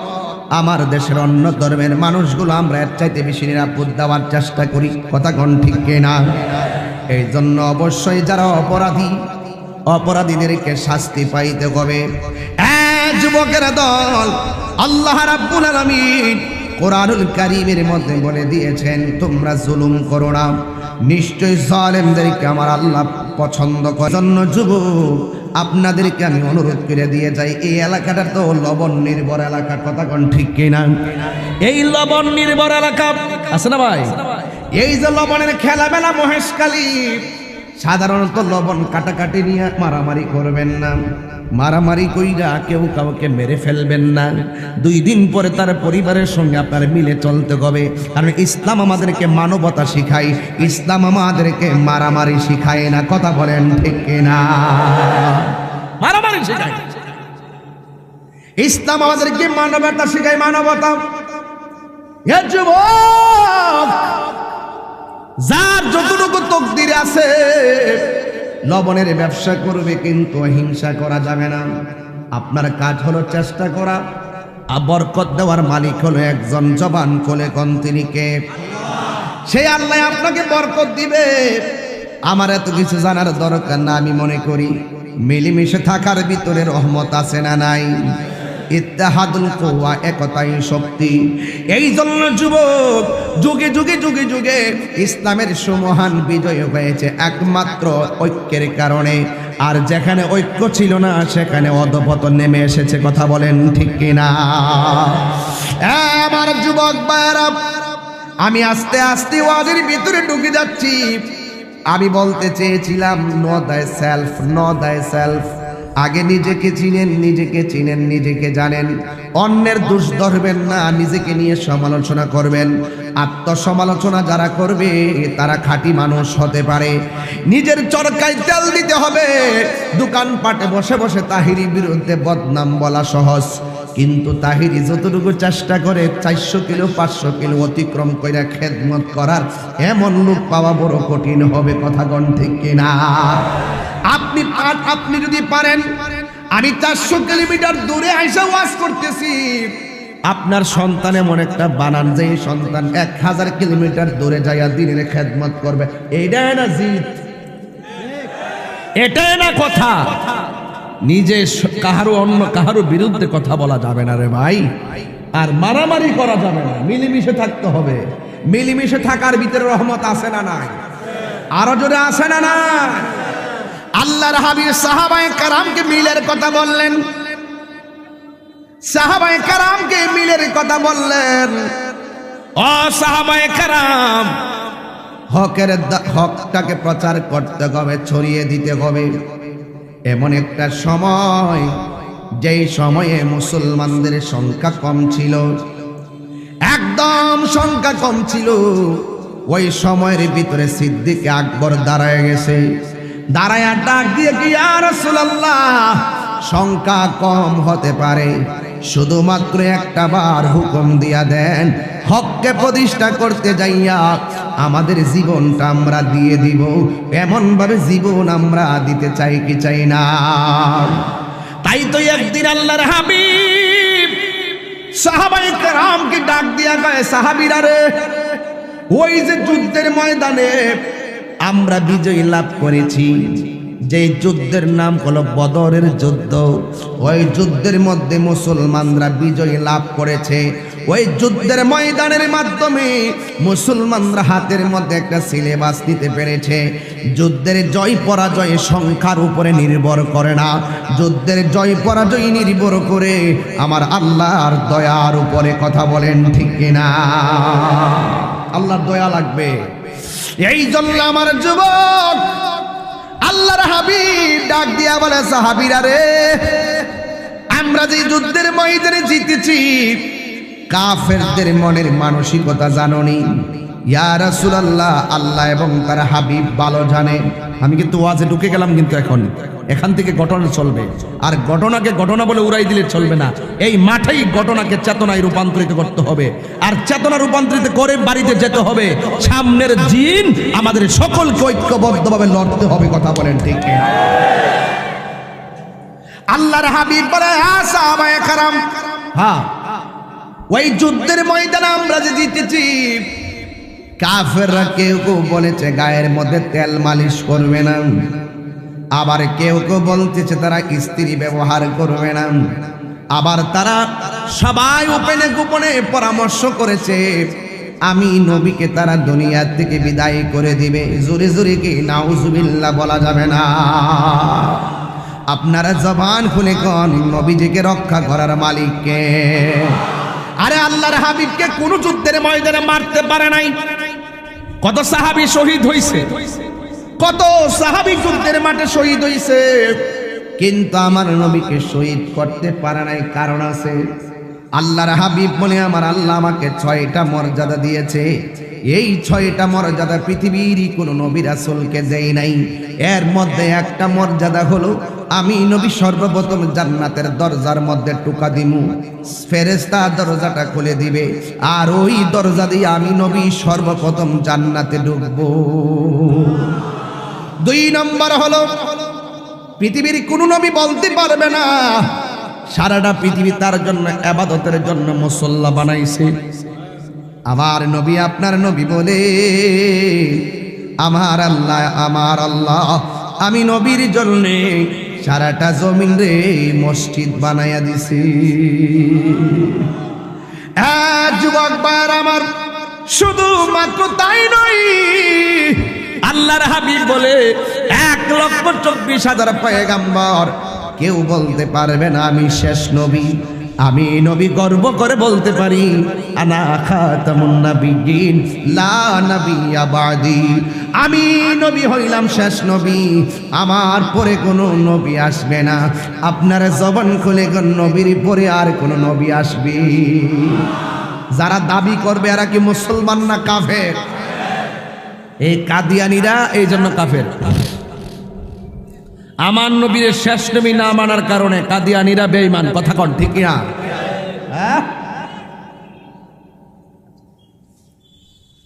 আমার দেশের অন্য ধর্মের মানুষগুলো আমরা এর চাইতে বেশি নিরাপদ দেওয়ার চেষ্টা করি। কথা কোন ঠিক কিনা? এই জন্য অবশ্যই যারা অপরাধী, অপরাধীদেরকে শাস্তি পাইতে হবে। যুবকের দল, আল্লাহ রাব্বুল আলামিন কোরআনুল কারীমের মধ্যে বলে দিয়েছেন তোমরা জুলুম করো না, নিশ্চয়ই জালেমদেরকে আমার আল্লাহ পছন্দ করে। জন্য যুবক আপনাদেরকে আমি অনুরোধ করে দিয়ে যাই, এই এলাকাটা তো লবণ নির্ভর এলাকা। কথা কোন ঠিক কিনা? এই লবণ নির্ভর এলাকা আছে না ভাই? এই যে লবণের খেলামেলা মহেশখালী, সাধারণত লবণ কাটাকাটি নিয়ে মারামারি করবেন না, মারামারি কইরা কেউ কাউকে মেরে ফেলবেন না। 2 দিন পরে তার পরিবারের সঙ্গে আপনার মিলে চলতে হবে। কারণ ইসলাম আমাদেরকে মানবতা শিখায়, ইসলাম আমাদেরকে মারামারি শিখায় না। কথা বলেন ঠিক কিনা? মারামারি শিখায় ইসলাম, আমাদেরকে মানবতা শিখায়, মানবতা। এ যুবক, যার যতটুকু তকদির আছে লবণের ব্যবসা করবে, কিন্তু হিংসা করা যাবে না। আপনার কাজ হলো চেষ্টা করা। বরকত দেওয়ার মালিক হলো একজন, জবান কোলে কোন তিনি কে? সেই আল্লাহ আপনাকে বরকত দিবে। আমার এত কিছু জানার দরকার না। আমি মনে করি মিলেমিশে থাকার ভিতরে রহমত আছে না নাই? ইত্তেহাদুল কুওয়া, একতাই শক্তি। এই জন্য যুবক, যুগে যুগে যুগে যুগে ইসলামের সুমহান বিজয় হয়েছে একমাত্র ঐক্যের কারণে। আর যেখানে ঐক্য ছিল না সেখানে অধপতন নেমে এসেছে। কথা বলেন ঠিক কিনা? আমার যুবক ভাইরা, আমি আস্তে আস্তে ওয়াজের ভিতরে ঢুকে যাচ্ছি। আমি বলতে চেয়েছিলাম know the self, know the self. আগে নিজেকে চিনেন, নিজেকে চিনেন, নিজেকে জানেন। অন্যের দোষ ধরবেন না, নিজেকে নিয়ে সমালোচনা করবেন। আত্মসমালোচনা যারা করবে তারা খাঁটি মানুষ হতে পারে। নিজের চরকায় তেল দিতে হবে। দোকানপাটে বসে বসে তাহিরির বিরুদ্ধে বদনাম বলা সহজ, কিন্তু তাহিরি যতটুকু চেষ্টা করে 400 কিলো 500 কিলো অতিক্রম করে খেদমত করার এমন লোক পাওয়া বড় কঠিন হবে। কথা কোন ঠিক কিনা? আপনি যদি পারেন, আমি 400 কিলোমিটার দূরে আইসা ওয়াজ করতেছি, আপনার সন্তান এমন একটা বানান যে সন্তান 1000 কিলোমিটার দূরে যাইয়া দিনের খেদমত করবে। এইটাই না জিত, এটাই না কথা। নিজে কাহারো অন্য কাহারো বিরুদ্ধে কথা বলা যাবে না রে ভাই, আর মারামারি করা যাবে না। মিলেমিশে থাকতে হবে। মিলেমিশে থাকার ভিতরে রহমত আছে না নাই? আরো জোরে আছে না না? আল্লাহর হাবিব সাহাবায়ে কেরামকে মিলের কথা বললেন, সাহাবায়ে কেরামকে মিলের কথা বললেন। ও সাহাবায়ে কেরাম, হকটাকে প্রচার করতে হবে, ছড়িয়ে দিতে হবে। এমন একটা সময়, যেই সময়ে মুসলমানদের সংখ্যা কম ছিল, একদম সংখ্যা কম ছিল, ওই সময়ের ভিতরে সিদ্দিক আকবর দাঁড়ায় গেছে। দাঁড়ায়া ডাক দিয়ে কি, ইয়া রাসূলুল্লাহ, সংখ্যা কম হতে পারে, শুধুমাত্র একটা বার হুকুম দিয়া দেন, হককে প্রতিষ্ঠা করতে যাইয়া আমাদের জীবনটা আমরা দিয়ে দিব। এমন ভাবে জীবন আমরা দিতে চাই কি চাই না? তাই তো একদিন আল্লাহর হাবিব সাহাবায়ে কেরামকে ডাক দিয়া কয়, সাহাবীরা রে, ওই যে যুদ্ধের ময়দানে আমরা বিজয় লাভ করেছি, যে যুদ্ধের নাম হলো বদরের যুদ্ধ, ওই যুদ্ধের মধ্যে মুসলমানরা বিজয় লাভ করেছে। ওই যুদ্ধের ময়দানের মাধ্যমে মুসলমানরা হাতের মধ্যে একটা সিলেবাস দিতে পেরেছে। যুদ্ধের জয় পরাজয় সংখ্যার উপরে নির্ভর করে না, যুদ্ধের জয় পরাজয় নির্ভর করে আমার আল্লাহর দয়ার উপরে। কথা বলেন ঠিক কিনা? আল্লাহর দয়া লাগবে। এই জন্য আমার যুবক আল্লাহর হাবিব ডাক দিয়া বলে, সাহাবীরা রে, আমরা যে যুদ্ধের ময়দানে জিতেছি, কাফেরদের মনের মানসিকতা জানোনি? ইয়া রাসূলুল্লাহ, আল্লাহ এবং তার হাবিব ভালো জানে। আমি কিন্তু ওয়াজে ঢুকে গেলাম, কিন্তু এখান থেকে ঘটনা চলবে, আর ঘটনাকে ঘটনা বলে উড়াই দিলে চলবে না। এই মাঠেই ঘটনাকে চেতনায় রূপান্তরিত করতে হবে, আর চেতনা রূপান্তরিত করে বাড়িতে যেতে হবে। সামনের দিন আমাদের সকলকে ঐক্যবদ্ধভাবে লড়তে হবে। কথা বলেন ঠিক কিনা? আল্লাহর হাবিব বলে, সাহাবায়ে কেরাম, হ্যাঁ, ওই যুদ্ধের ময়দানে আমরা যে জিতেছি, কাফেররা কেউ কেউ বলেছে গায়ের মধ্যে তেল মালিশ করবে না, আবার কেউ কেউ বলতেছে তারা স্ত্রী ব্যবহার করবে না, আবার তারা সবাই গোপনে গোপনে পরামর্শ করেছে আমি নবীকে তারা দুনিয়া থেকে বিদায় করে দিবে। জোরে জোরে কি নাউজুবিল্লাহ বলা যাবে না? আপনারা জবান খুলে কোন নবীজিকে রক্ষা করার মালিক কে? আরে আল্লাহর হাবিবকে কোন যুদ্ধের ময়দানে মারতে পারে নাই। কত সাহাবী শহীদ হইছে, কত সাহাবী যুদ্ধের মাঠে শহীদ হইছে, কিন্তু আমার নবীকে শহীদ করতে পারে নাই। কারণ আছে। আল্লাহর হাবিব বলে, আমার আল্লাহ আমাকে 6টা মর্যাদা দিয়েছে। এই 6টা মর্যাদা পৃথিবীর কোন নবী রাসূলকে দেয় নাই। এর মধ্যে একটা মর্যাদা হলো, আমি নবী সর্বপ্রথম জান্নাতের দরজার মধ্যে টোকা দিমু, ফেরেশতা দরজাটা খুলে দিবে, আর ওই দরজা দিয়ে আমি নবী সর্বপ্রথম জান্নাতে ঢুকবো। 2 নম্বর হলো, পৃথিবীর কোন নবী বলতে পারবে না সারাটা পৃথিবী তার জন্য ইবাদতের জন্য মুসল্লা বানাইছে। আমার নবী, আপনার নবী বলে, আমার আল্লাহ আমি নবীর জন্য সারাটা জমিন রে মসজিদ বানাইয়া দিছি। যুবক ভাইরা আমার, শুধুমাত্র তাই নয়, আল্লাহর হাবিব বলে 1,24,000 পয়গম্বর, কেউ বলতে পারবে না আমি শেষ নবী। আমি নবী গর্ব করে বলতে পারি, আনা খাতামুন নাবিয়্যিন লা নাবিয়্যা বাদি। আমি নবী হইলাম শেষ নবী, আমার পরে কোনো নবী আসবে না। আপনারা জবান খুলে কোন নবীর পরে আর কোন নবী আসবে? যারা দাবি করবে এরা কি মুসলমান না কাফের? এই কাদিয়ানীরা এই জন্য কাফের। আমার নবীর শেষ নবী না মানার কারণে কাদিয়ানীরা বেঈমান। কথা কন ঠিক না?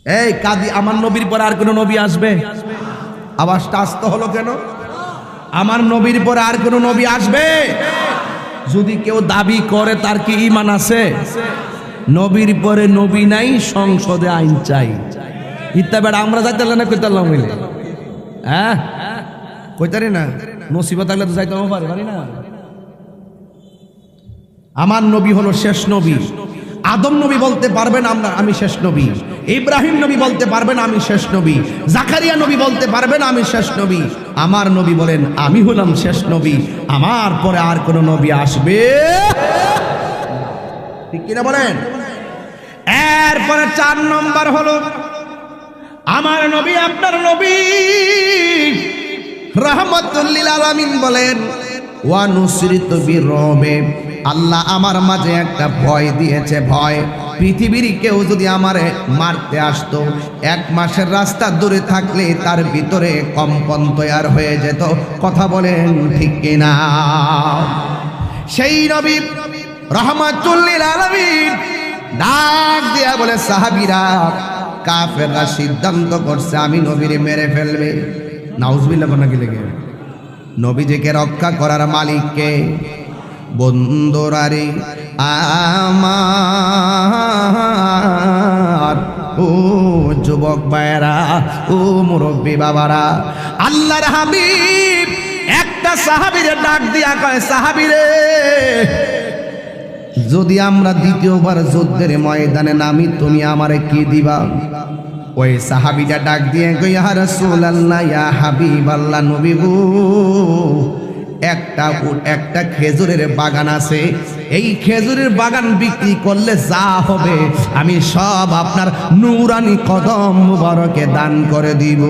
এই আমার নবীর পর আর কোন নবী আসবে? আওয়াজটা আসতে হলো কেন? আমার নবীর পর আর কোন নবী আসবে? যদি কেউ দাবি করে তার কি ঈমান আছে? নবীর পরে নবী নাই, সংসদে আইন চাই। ইত্যাবেড় আমরা যাইতে না কইতালাম হইলে, হ্যাঁ কইতারি না, নসিবা থাকলে তো যাইতে পারি না। আমার নবী হলো শেষ নবী। আদম নবী বলতে পারবেন আমি শেষ নবী, ইব্রাহিম নবী বলতে পারবেন আমি শেষ নবী, জাকারিয়া নবী বলতে পারবেন আমি শেষ নবী। আমার নবী বলেন আমি হলাম শেষ নবী, আমার পরে আর কোন নবী আসবে ঠিক কিনা বলেন? এরপরে 4 নম্বর হলো, আমার নবী, আপনার নবী রাহমাতুল লিল আলামিন বলেন, ওয়া নুসরিতু বিরবে, আল্লাহ আমার মাঝে একটা ভয় দিয়েছে। ভয়, পৃথিবীর কেউ যদি আমারে মারতে আসতো, 1 মাসের রাস্তা দূরে থাকলে তার ভিতরে কম্পন তৈরি হয়ে যেত। কথা বলেন ঠিক কিনা? সেই নবী রাহমাতুল লিল আলামিন ডাক দিয়া বলে, সাহাবীরা, কাফেররা সিদ্ধান্ত করছে আমি নবীরে মেরে ফেলবে। নাউজুবিল্লাহ নাকি লেগে নবীজিকে রক্ষা করার মালিককে। বন্ধুরারে আমার, ও যুবক ভাইরা, ও মুরব্বী বাবারা, আল্লাহর হাবিব একটা সাহাবীরে ডাক দিয়া কয়, সাহাবীরে, যদি আমরা দ্বিতীয়বার যুদ্ধের ময়দানে নামি তুমি আমারে কি দিবা? ওই সাহাবীটা ডাক দিয়ে কই, ইয়া রাসূলুল্লাহ, ইয়া হাবিবাল্লাহ, নবী গো, একটা খেজুরের বাগান আছে, এই খেজুরের বাগান বিক্রি করলে যা হবে আমি সব আপনার নূরানি কদম মুবারকে দান করে দিব।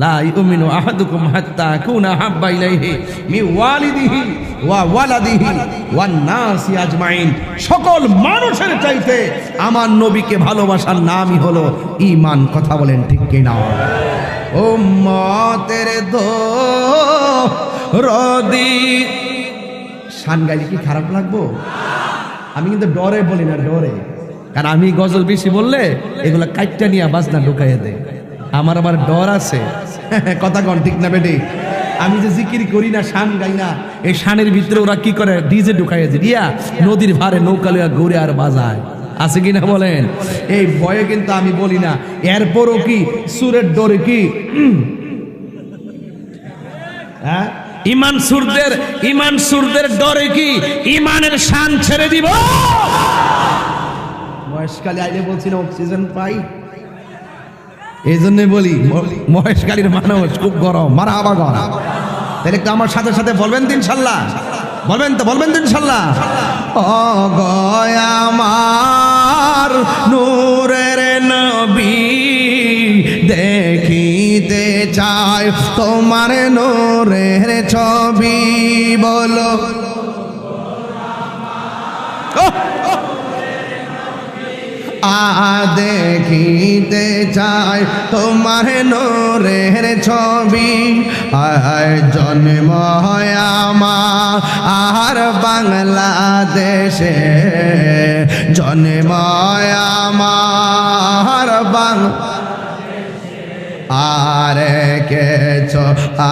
লা ইউমিনু আহাদুকুম হাত্তা আকুনা হাব্বা ইলাইহি মিন ওয়ালিদিহি ওয়া ওয়ালাদিহি ওয়ান নাসি আজমাইন। সকল মানুষের চাইতে আমার নবীকে ভালোবাসার নামই হলো ঈমান। কথা বলেন ঠিক কি না? উম্মতের দরদি। শান গাইলে কি খারাপ লাগবো? আমি কিন্তু ডরে বলি না, ডরে, কারণ আমি গজল বেশি বললে এগুলা কাইটটা নিয়ে বাজনা ঢুকাইয়া দেয়। আমার আবার ডর আছে। কথা কন ঠিক না বেটি? আমি যে জিকির করি না, শান গাই না, এই শানের ভিতরে ওরা কি করে, ডিজে ঢুকাইয়া দিয়া নদীর ভারে নৌকা লইয়া ঘুরে আর বাজায়। আছে কি না বলেন? এই ভয়ে কিন্তু আমি বলি না। এরপরও কি সুরের ডরে কি হ্যাঁ ইমান সুরদের ডরে কি ইমানের শান ছেড়ে দিব? মহেশখালী আইলে বলছি না অক্সিজেন পাই, এই জন্যই বলি মহেশখালীর মানুষ খুব গরম, মারহাবা গরম। তাহলে একটু আমার সাথে সাথে বলবেন তো ইনশাল্লাহ? বলবেন তো, বলবেন তো ইনশাল্লাহ? ও গয়া আমার নূরের নবী, দেখিতে চাই তোমার নূরের ছবি। বলো দেখিতে চাই তোমার নূরের ছবি। জন্ম হয় আমার আর বাংলাদেশে, জন্ম হয় আমার আর কেছ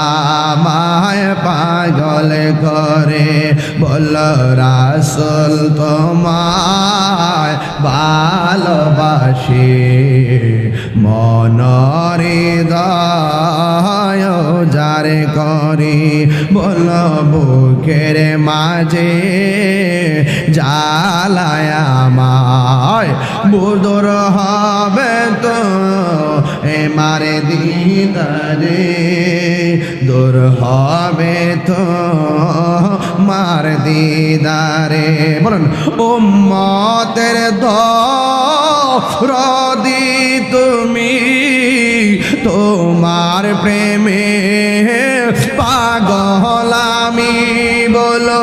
আমায় পাগল করে, বল রাসূল তোমায় ভালোবাসি, মনের হৃদয় যারে করি, বল বুকের মাঝে জ্বালায় আমায়, বুদর হবে তো মারে দিদারে, দূর হবে তো মার দিদারে। বলুন, উম্মতের দরদি তুমি, তোমার প্রেমে পাগল আমি। বলো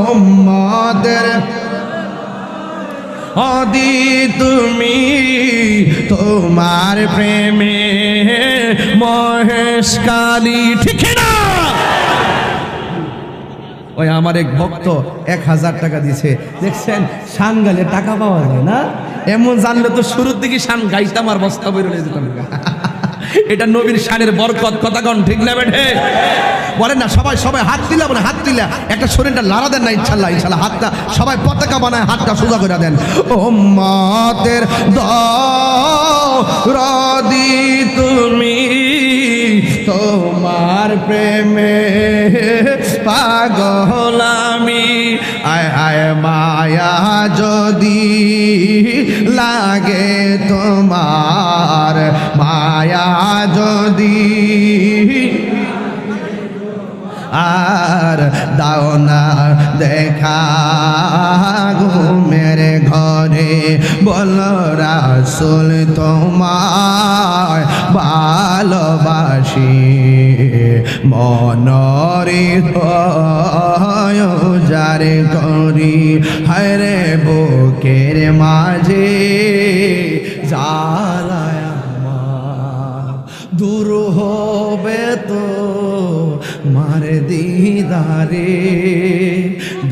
উম্মতের অদি তুমি, তোমার প্রেমে মহেশখালী। ঠিক না? ওই আমার এক ভক্ত 1000 টাকা দিছে, দেখছেন শান গাইলে টাকা পাওয়া যায় না? এমন জানলে তো শুরুর দিকে শান গাইতাম আর বস্তা বেরোলে যেতাম। এটা নবীর শানের বরকত। কথা কন ঠিক না বেঠে? বলেন না সবাই, সবাই হাত দিলা, বলে হাত দিলা, একটা শরীরটা লাড়া দেন না ইনশাল্লাহ, ইনশাল্লাহ। হাতটা সবাই পতাকা বানায়, হাতটা সোজা করে দেন। উম্মতের দরদি তুমি, তোমার প্রেমে পাগল আমি। আয় আয় মায়া যদি লাগে তোমার, মায়া যদি আর দাও না দেখা ঘুমের ঘরে, বল রাসূল তোমায় ভালোবাসি, মনরে যারে করি, হরে বুকের মাঝে জ্বালায় আমার, দূর হবে তো মার দিদা দিদারে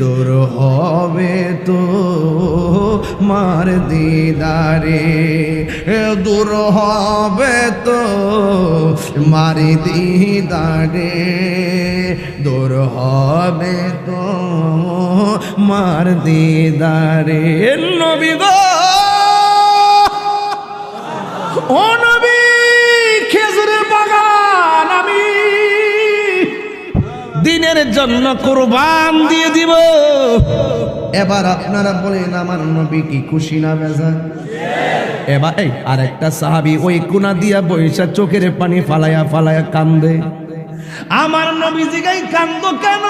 দূর হবে তো মার দিদারে দূর হবে তো মার দিদারে দূর হবে তো মার দিদারে নবী গো ও নবী খেজুরের বাগান আমি দিনের জন্য কুরবান দিয়ে দিব। এবার আপনারা বলেন আমার নবী কি খুশি না বেজার? এবার এই আরেকটা সাহাবী ওই কোনা দিয়া বইসা চোখের পানি ফালায়া ফালায়া কান্দে। আমার নবী জিগাই কান্দো কেন?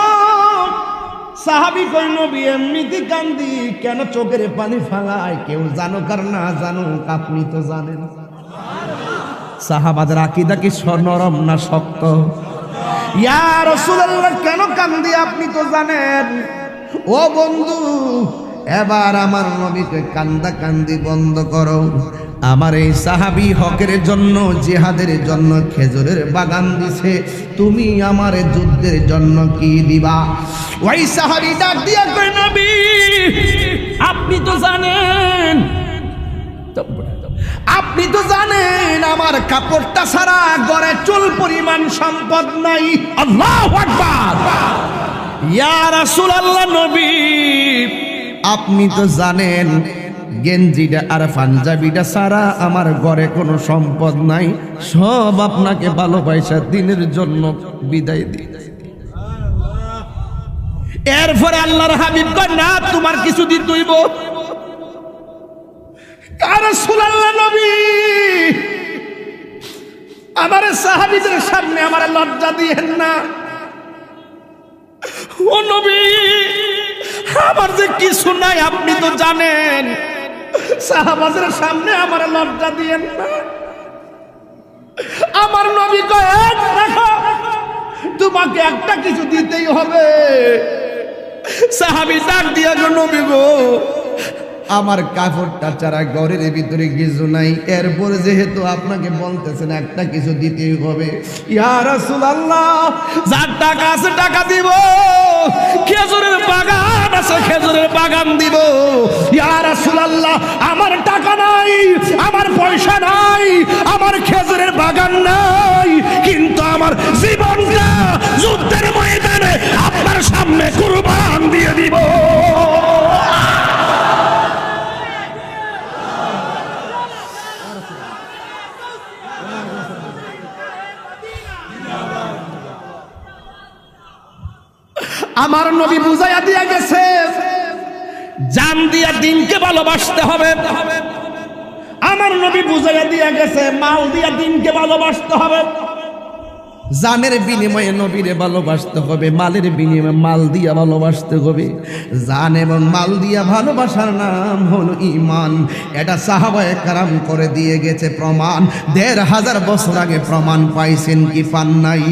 সাহাবী কই নবী এমনিতে কান্দি, কেন চোখের পানি ফালায়? কেউ জানো কার না জানো আপনি তো জানেন। সাহাবাদের আকীদা কি নরম না শক্ত? ইয়া রাসূলুল্লাহ কেন কান্দি আপনি তো জানেন। ও বন্ধু এবার আমার নবীকে কান্দা কান্দি বন্ধ করো। আমার এই সাহাবী হকের জন্য জিহাদের জন্য খেজুরের বাগান দিছে, তুমি আমার যুদ্ধের জন্য কি দিবা? ওই সাহাবী ডাক দিয়া কয় নবী আপনি তো জানেন, আপনি তো জানেন আমার কাপড়টা ছাড়া ঘরে চুল পরিমাণ সম্পদ নাই। আল্লাহু আকবার। ইয়া রাসূলুল্লাহ নবী আপনি তো জানেন গেঞ্জিটা আর পাঞ্জাবিটা ছাড়া আমার ঘরে কোনো সম্পদ নাই, সব আপনাকে ভালোবাসা দিনের জন্য বিদায় দিই। এরপরে আল্লাহর হাবিব কয় না তোমার কিছু দিন দইব। ইয়া রাসূলুল্লাহ নবী আমার সাহাবীদের সামনে আমার লজ্জা দিয়েন না। ও নবী আমার যে কিছু নাই আপনি তো জানেন, সাহাবাদের সামনে আমার লজ্জা দিয়েন না। আমার নবী কয় দেখো তোমাকে একটা কিছু দিতেই হবে। সাহাবী ডাক দিয়া গো নবী গো আমার কাপড়টা ছাড়া ঘরের ভিতরে কিছু নাই, এরপর যেহেতু আপনাকে বলতেছেন একটা কিছু দিতেই হবে। ইয়া রাসূলুল্লাহ যার টাকা আছে টাকা দিব, খেজুরের বাগান আছে খেজুরের বাগান দিব। ইয়া রাসূলুল্লাহ আমার টাকা নাই, আমার পয়সা নাই, আমার খেজুরের বাগান নাই, কিন্তু আমার জীবনটা যুদ্ধের ময়দানে আপনার সামনে কুরবান দিয়ে দিব। আমার নবী বুঝাইয়া দিয়া গেছে জান দিয়া দিনকে ভালোবাসতে হবে। আমার নবী বুঝাইয়া দিয়া গেছে মাল দিয়া দিনকে ভালোবাসতে হবে। জানের বিনিময়ে নবীরে ভালোবাসতে হবে, মালের বিনিময়ে মাল দিয়া ভালোবাসতে হবে। জান এবং মাল দিয়া ভালোবাসার নাম হলো ঈমান। এটা সাহাবায়ে কেরাম করে দিয়ে গেছে প্রমাণ। ১৫০০ বছর আগে প্রমাণ পাইছেন কি পান নাই?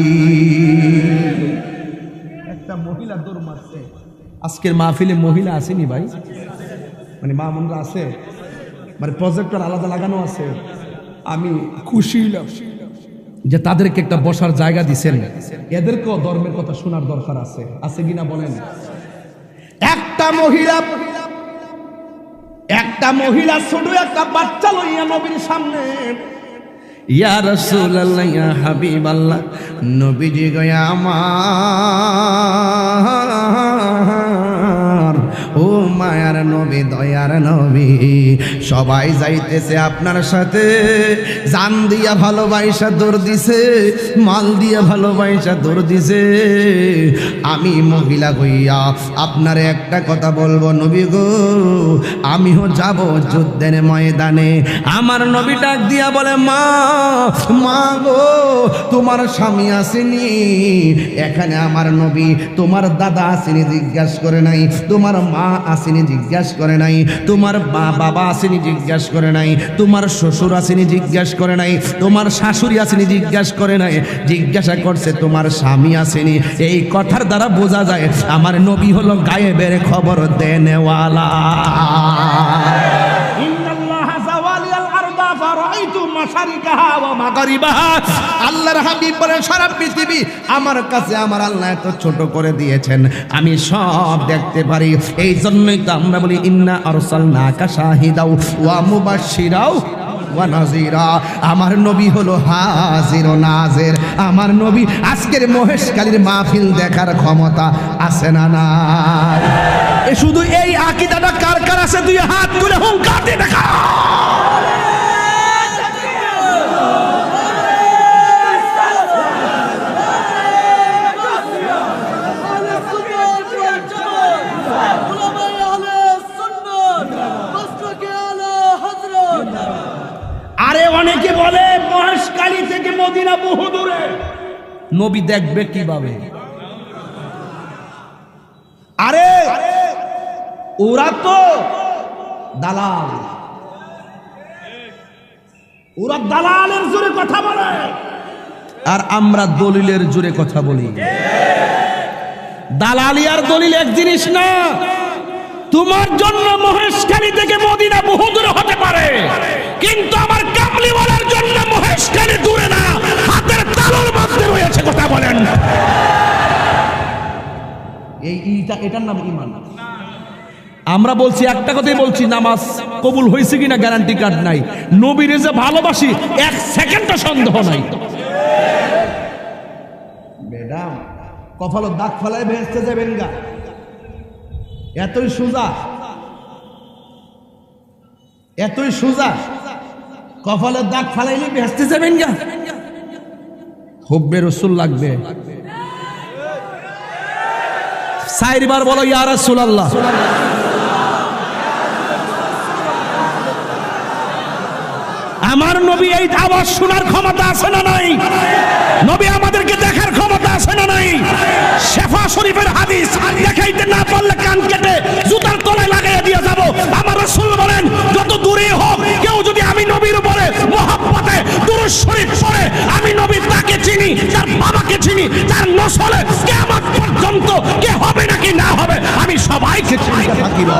একটা মহিলা দৌড় মারছে। আজকের মাহফিলে মহিলা আসেনি ভাই, মানে মা মনরা আছে, মানে প্রজেক্টর আলাদা লাগানো আছে। আমি খুশি হলাম যে তাদেরকে একটা বসার জায়গা দিছেন। এদেরকেও ধর্মের কথা শোনার দরকার আছে, আছে কিনা বলেন? একটা মহিলা ছোট একটা বাচ্চা লইয়া নবীর সামনে, ইয়া রাসূলুল্লাহ ইয়া হাবিবাল্লাহ নবীজি গো আমার ও মায়ার নবী দয়ার নবী, সবাই যাইতেছে আপনার সাথে, জান দিয়া ভালোবাসা দৌড় দিছে, মাল দিয়া ভালোবাসা দৌড় দিছে। আমি মহিলা হইয়া আপনারে একটা কথা বলবো নবী গো, আমিও যাব যুদ্ধের ময়দানে। আমার নবী ডাক দিয়া বলে মা গো তোমার স্বামী আসেনি এখানে? আমার নবী তোমার দাদা আসেনি জিজ্ঞাসা করে নাই, তোমার মা আসেনি জিজ্ঞাসা করে নাই, তোমার বাবা আসেনি জিজ্ঞাসা করে নাই, তোমার শ্বশুর আসেনি জিজ্ঞাসা করে নাই, তোমার শাশুড়ি আসেনি জিজ্ঞাসা করে নাই, জিজ্ঞাসা করছে তোমার স্বামী আসেনি। এই কথার দ্বারা বোঝা যায় আমার নবী হলো গায়েবের খবর দেনেওয়ালা। ইন্নাল্লাহা যাওয়ালিয়াল আরদা ফারাই আতাইতু মাশারিকাহা ওয়া মাগরিবাহা। আল্লাহর হাবিব বলেন সারা পৃথিবী আমার কাছে আমার আল্লাহ এত ছোট করে দিয়েছেন, আমি সব দেখতে পারি। এই জন্যই তো আমরা বলি ইন্না আরসালনাকা শাহিদাও ওয়া মুবাশশিরাও ওয়া নাযীরা। আমার নবী হলো হাজির ও নাজির। আমার নবী আজকের মহেশখালীর মাহফিল দেখার ক্ষমতা আছে না নাই? এ শুধু এই আকীদাটা কার কার আছে দুই হাত তুলে হুঙ্কার দিয়ে দেখা। আরে অনেকে বলে মহেশখালী থেকে মদিনা বহু দূরে, নবী দেখবে কিভাবে? আরে ওরা তো দালাল, ওরা দালালের জোরে কথা বলে আর আমরা দলিলের জোরে কথা বলি। দালালি আর দলিল এক জিনিস না। তোমার জন্য মহেশখালী থেকে মদিনা বহু দূরে হতে পারে, কিন্তু আমার কামলিওয়ালার জন্য মহেশখালী দূরে না, হাতের তালুর মধ্যে রয়েছে। কথা বলেন, এটার নাম ঈমান। আমরা বলছি একটা কথাই বলছি, নামাজ কবুল হয়েছে কিনা গ্যারান্টি কার্ড নাই। নবীর যে ভালোবাসি এক সেকেন্ডও সন্দেহ নাই। ম্যাডাম কপালত দাগ ফেলায় ভেস্তে যাবেন গা, এতই সোজা, এতই সোজা। কপালের দাগ ফালাইলে ভেস্তে যাবেন গা। হুব্বে রাসূল লাগবে। 4 বার বলো ইয়া রাসূলুল্লাহ। আমার নবী এই আওয়াজ শোনার ক্ষমতা আছে না নাই? নবী আমাদেরকে দেখার ক্ষমতা আছে না নাই? শেফা শরীফের হাদিস দেখাইতে না পারলে কান কেটে জুতার তলায় লাগাইয়া দিয়ে যাব। আমার রাসূল বলেন যত দূরে হোক কেউ যদি আমি নবীর উপরে মহব্বতে দুরূদ শরীফ পড়ে, আমি নবী তাকে চিনি, তার বাবাকে চিনি, তার নসলে কিয়ামত পর্যন্ত কে হবে নাকি না হবে আমি সবাইকে চিনি। থাকিব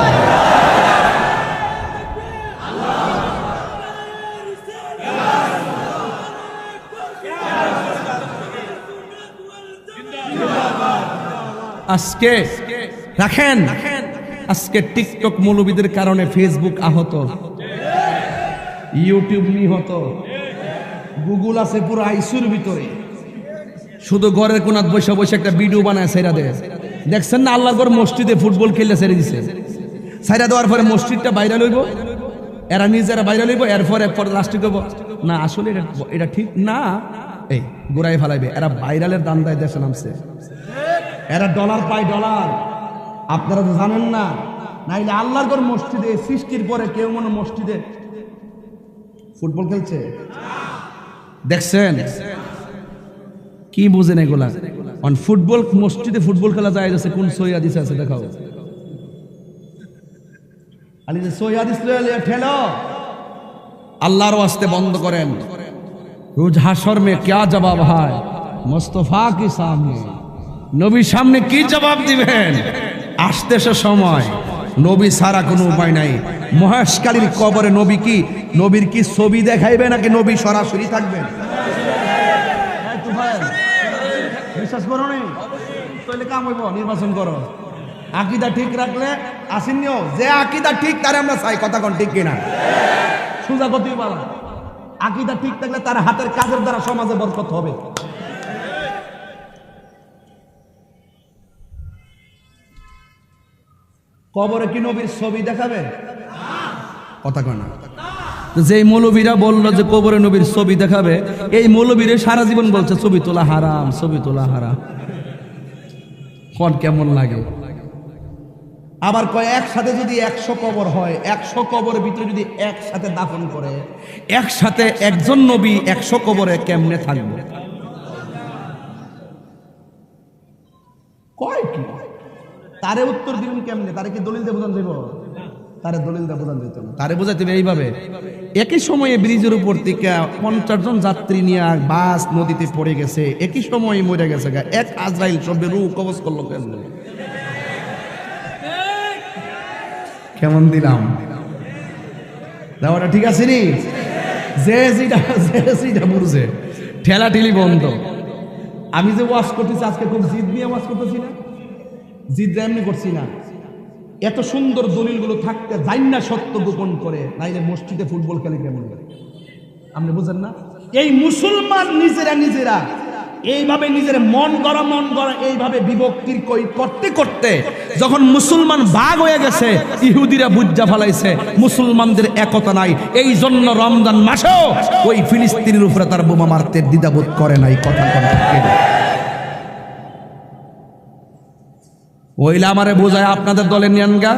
আজকে রাখেন, আজকে টিকটক মৌলবীদের কারণে ফেসবুক আহত, ইউটিউব নিহত, গুগল আছে পুরো আইসুর ভিতরে। শুধু ঘরের কোনাত বসে বসে একটা ভিডিও বানায় ছেড়া দেয়। দেখছেন না আল্লাহর ঘর মসজিদে ফুটবল খেললে ছেড়ে দিছে। ছেড়া দেওয়ার পরে মসজিদটা ভাইরাল হইব, এরা নিজেরা ভাইরাল হইব, এরপর লাস্টে করবো না আসলে এটা ঠিক না, এই গোড়ায় ফেলাইবে। এরা ভাইরালের দান্দায় দেশে নামছে, এরা ডলার পায় ডলার। আপনারা তো জানেন না, নাইলে আল্লাহর ঘর মসজিদে সৃষ্টির পরে কেউ মনে মসজিদে ফুটবল খেলছে দেখছেন? কি বুঝেন এগুলা? ফুটবল মসজিদে ফুটবল খেলা যায় যাচ্ছে, কোন সহি হাদিস আছে দেখাও। আলী যে সহি হাদিস ঠেলো, আল্লাহর ওয়াস্তে বন্ধ করেন। রোজ হাশর মে क्या জবাব হয় মুস্তাফা কি সামনে, নবীর সামনে কি জবাব দিবেন? আসতেছে সময়, নবী ছাড়া কোনো উপায় নাই। মহেশখালীর কবরে নবী কি, নবীর কি ছবি দেখাইবে নাকি নবী সরাসরি থাকবেন? বিশ্বাস করো নি তাহলে কাম হইব। নির্বাচন করো, আকীদা ঠিক রাখলে আসেননিও। যে আকীদা ঠিক তারে আমরা চাই, কথা কোন ঠিক কিনা? সুজা গতি বলা, আকীদা ঠিক থাকলে তার হাতের কাজের দ্বারা সমাজে বরকত হবে। কবরে কি নবীর ছবি দেখাবে? কথা কয় না। যে মৌলবীরা বললো যে কবরে নবীর ছবি দেখাবে, এই মৌলবীরা সারা জীবন বলছে ছবি তোলা হারাম, ছবি তোলা হারাম। কোন কেমন লাগে? আবার কয় একসাথে যদি 100 কবর হয়, 100 কবরের ভিতরে যদি একসাথে দাফন করে, একসাথে একজন নবী 100 কবরে কেমনে থাকবে? কয় কি তারে উত্তর দিবেন কেমনে? তারে কি দলিল দিয়ে বোঝান যাইব? তারে দলিল দিয়ে বোঝান যাইত না, তারে বোঝাইতে হবে এইভাবে। একই সময়ে ব্রিজের উপর থেকে 50 জন যাত্রী নিয়ে বাস নদীতে পড়ে গেছে, একই সময়ে মরে গেছে। এক আজরাইল সবে রূহ কবজ করলো কেমনে? কেমন দিলাম? দাওয়াটা ঠিক আছে নি? যে যেটা বুঝে ঠেলা ঠেলি বন্ধ। আমি যে ওয়াজ করতেছি আজকে খুব জিদ নিয়ে ওয়াজ করতেছি না, জিদ এমনি করছি না। এত সুন্দর দলিলগুলো থাকতে যাই না সত্য গোপন করে, নাইলে মসজিদে ফুটবল খেলে কেমন করে আপনি বুঝেন না? এই মুসলমান নিজেরা এইভাবে নিজের মন গড়া এইভাবে বিভক্তির করতে করতে যখন মুসলমান ভাগ হয়ে গেছে, ইহুদিরা বুজ্জা ফেলাইছে মুসলমানদের একতা নাই। এই জন্য রমজান মাসেও ওই ফিলিস্তিনের উপরে তার বোমা মারতে দ্বিধাবোধ করে নাই। কথা কথা ওইলা আমারে বোঝায় আপনাদের দলে নিয়ান গা,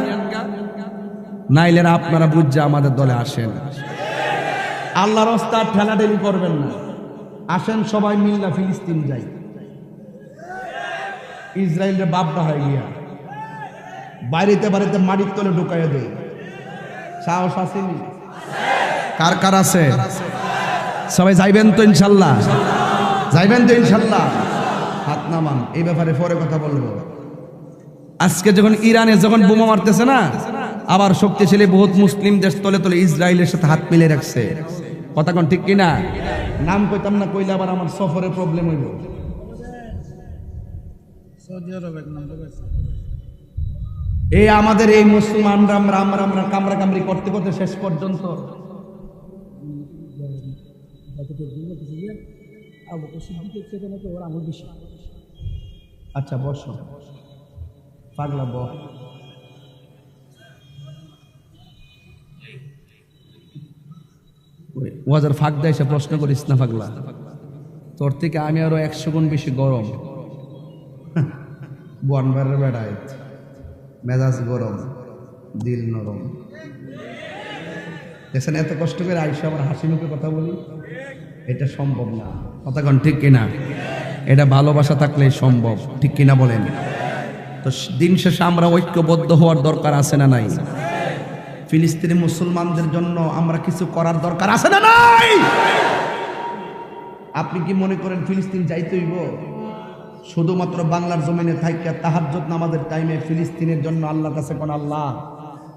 নাইলে আপনারা বুঝা আমাদের দলে আসেন। আল্লাহর রাস্তা ঠেলাঠেলি করবেন না, আসেন সবাই মিল্লা ফিলিস্তিন যাই। ইসরায়েলের বাপটা হয়ে গিয়া বাড়িতে মাটির তলে ঢুকাইয়া দেয়। সাহস আসেনি? কার কার আছে? সবাই যাইবেন তো ইনশাল্লাহ? যাইবেন তো ইনশাল্লাহ? হাত নামান, এই ব্যাপারে পরে কথা বলবো। আজকে যখন ইরানে যখন বোমা মারতেছে না, আবার শক্তিশালী বহুত মুসলিম দেশ তলে তলে ইসরায়েলের সাথে হাত মিলে রাখছে। কথা কোন ঠিক কিনা? নাম কইতাম না, কইলে আবার আমার সফরে প্রবলেম হইব। এই আমাদের এই মুসলমানরা আমরা কামরা কামড়ি করতে করতে শেষ পর্যন্ত আচ্ছা বসো পাগলা বস। ওয়াজের ফাঁক দেয় সে প্রশ্ন করিস না পাগলা, তোর থেকে আমি আরো 100 গুণ বেশি গরম। বনবারের বেড়ায় মেজাজ গরম, দিল নরম। দেখছেন এত কষ্ট করে আইসা আমার হাসি মুখে কথা বলি, এটা সম্ভব না। কথা কন ঠিক কিনা? এটা ভালোবাসা থাকলেই সম্ভব, ঠিক কিনা বলেন? তো দিন শেষে আমরা ঐক্যবদ্ধ হওয়ার দরকার আছে না নাই? ফিলিস্তিনি মুসলমানদের জন্য আমরা কিছু করার দরকার আছে না নাই? আপনি কি মনে করেন ফিলিস্তিন যাইতে হইব? শুধুমাত্র বাংলার জমিনে থাইকা তাহাজ্জুদ নামাজের টাইমে ফিলিস্তিনের জন্য আল্লাহর কাছে কোন আল্লাহ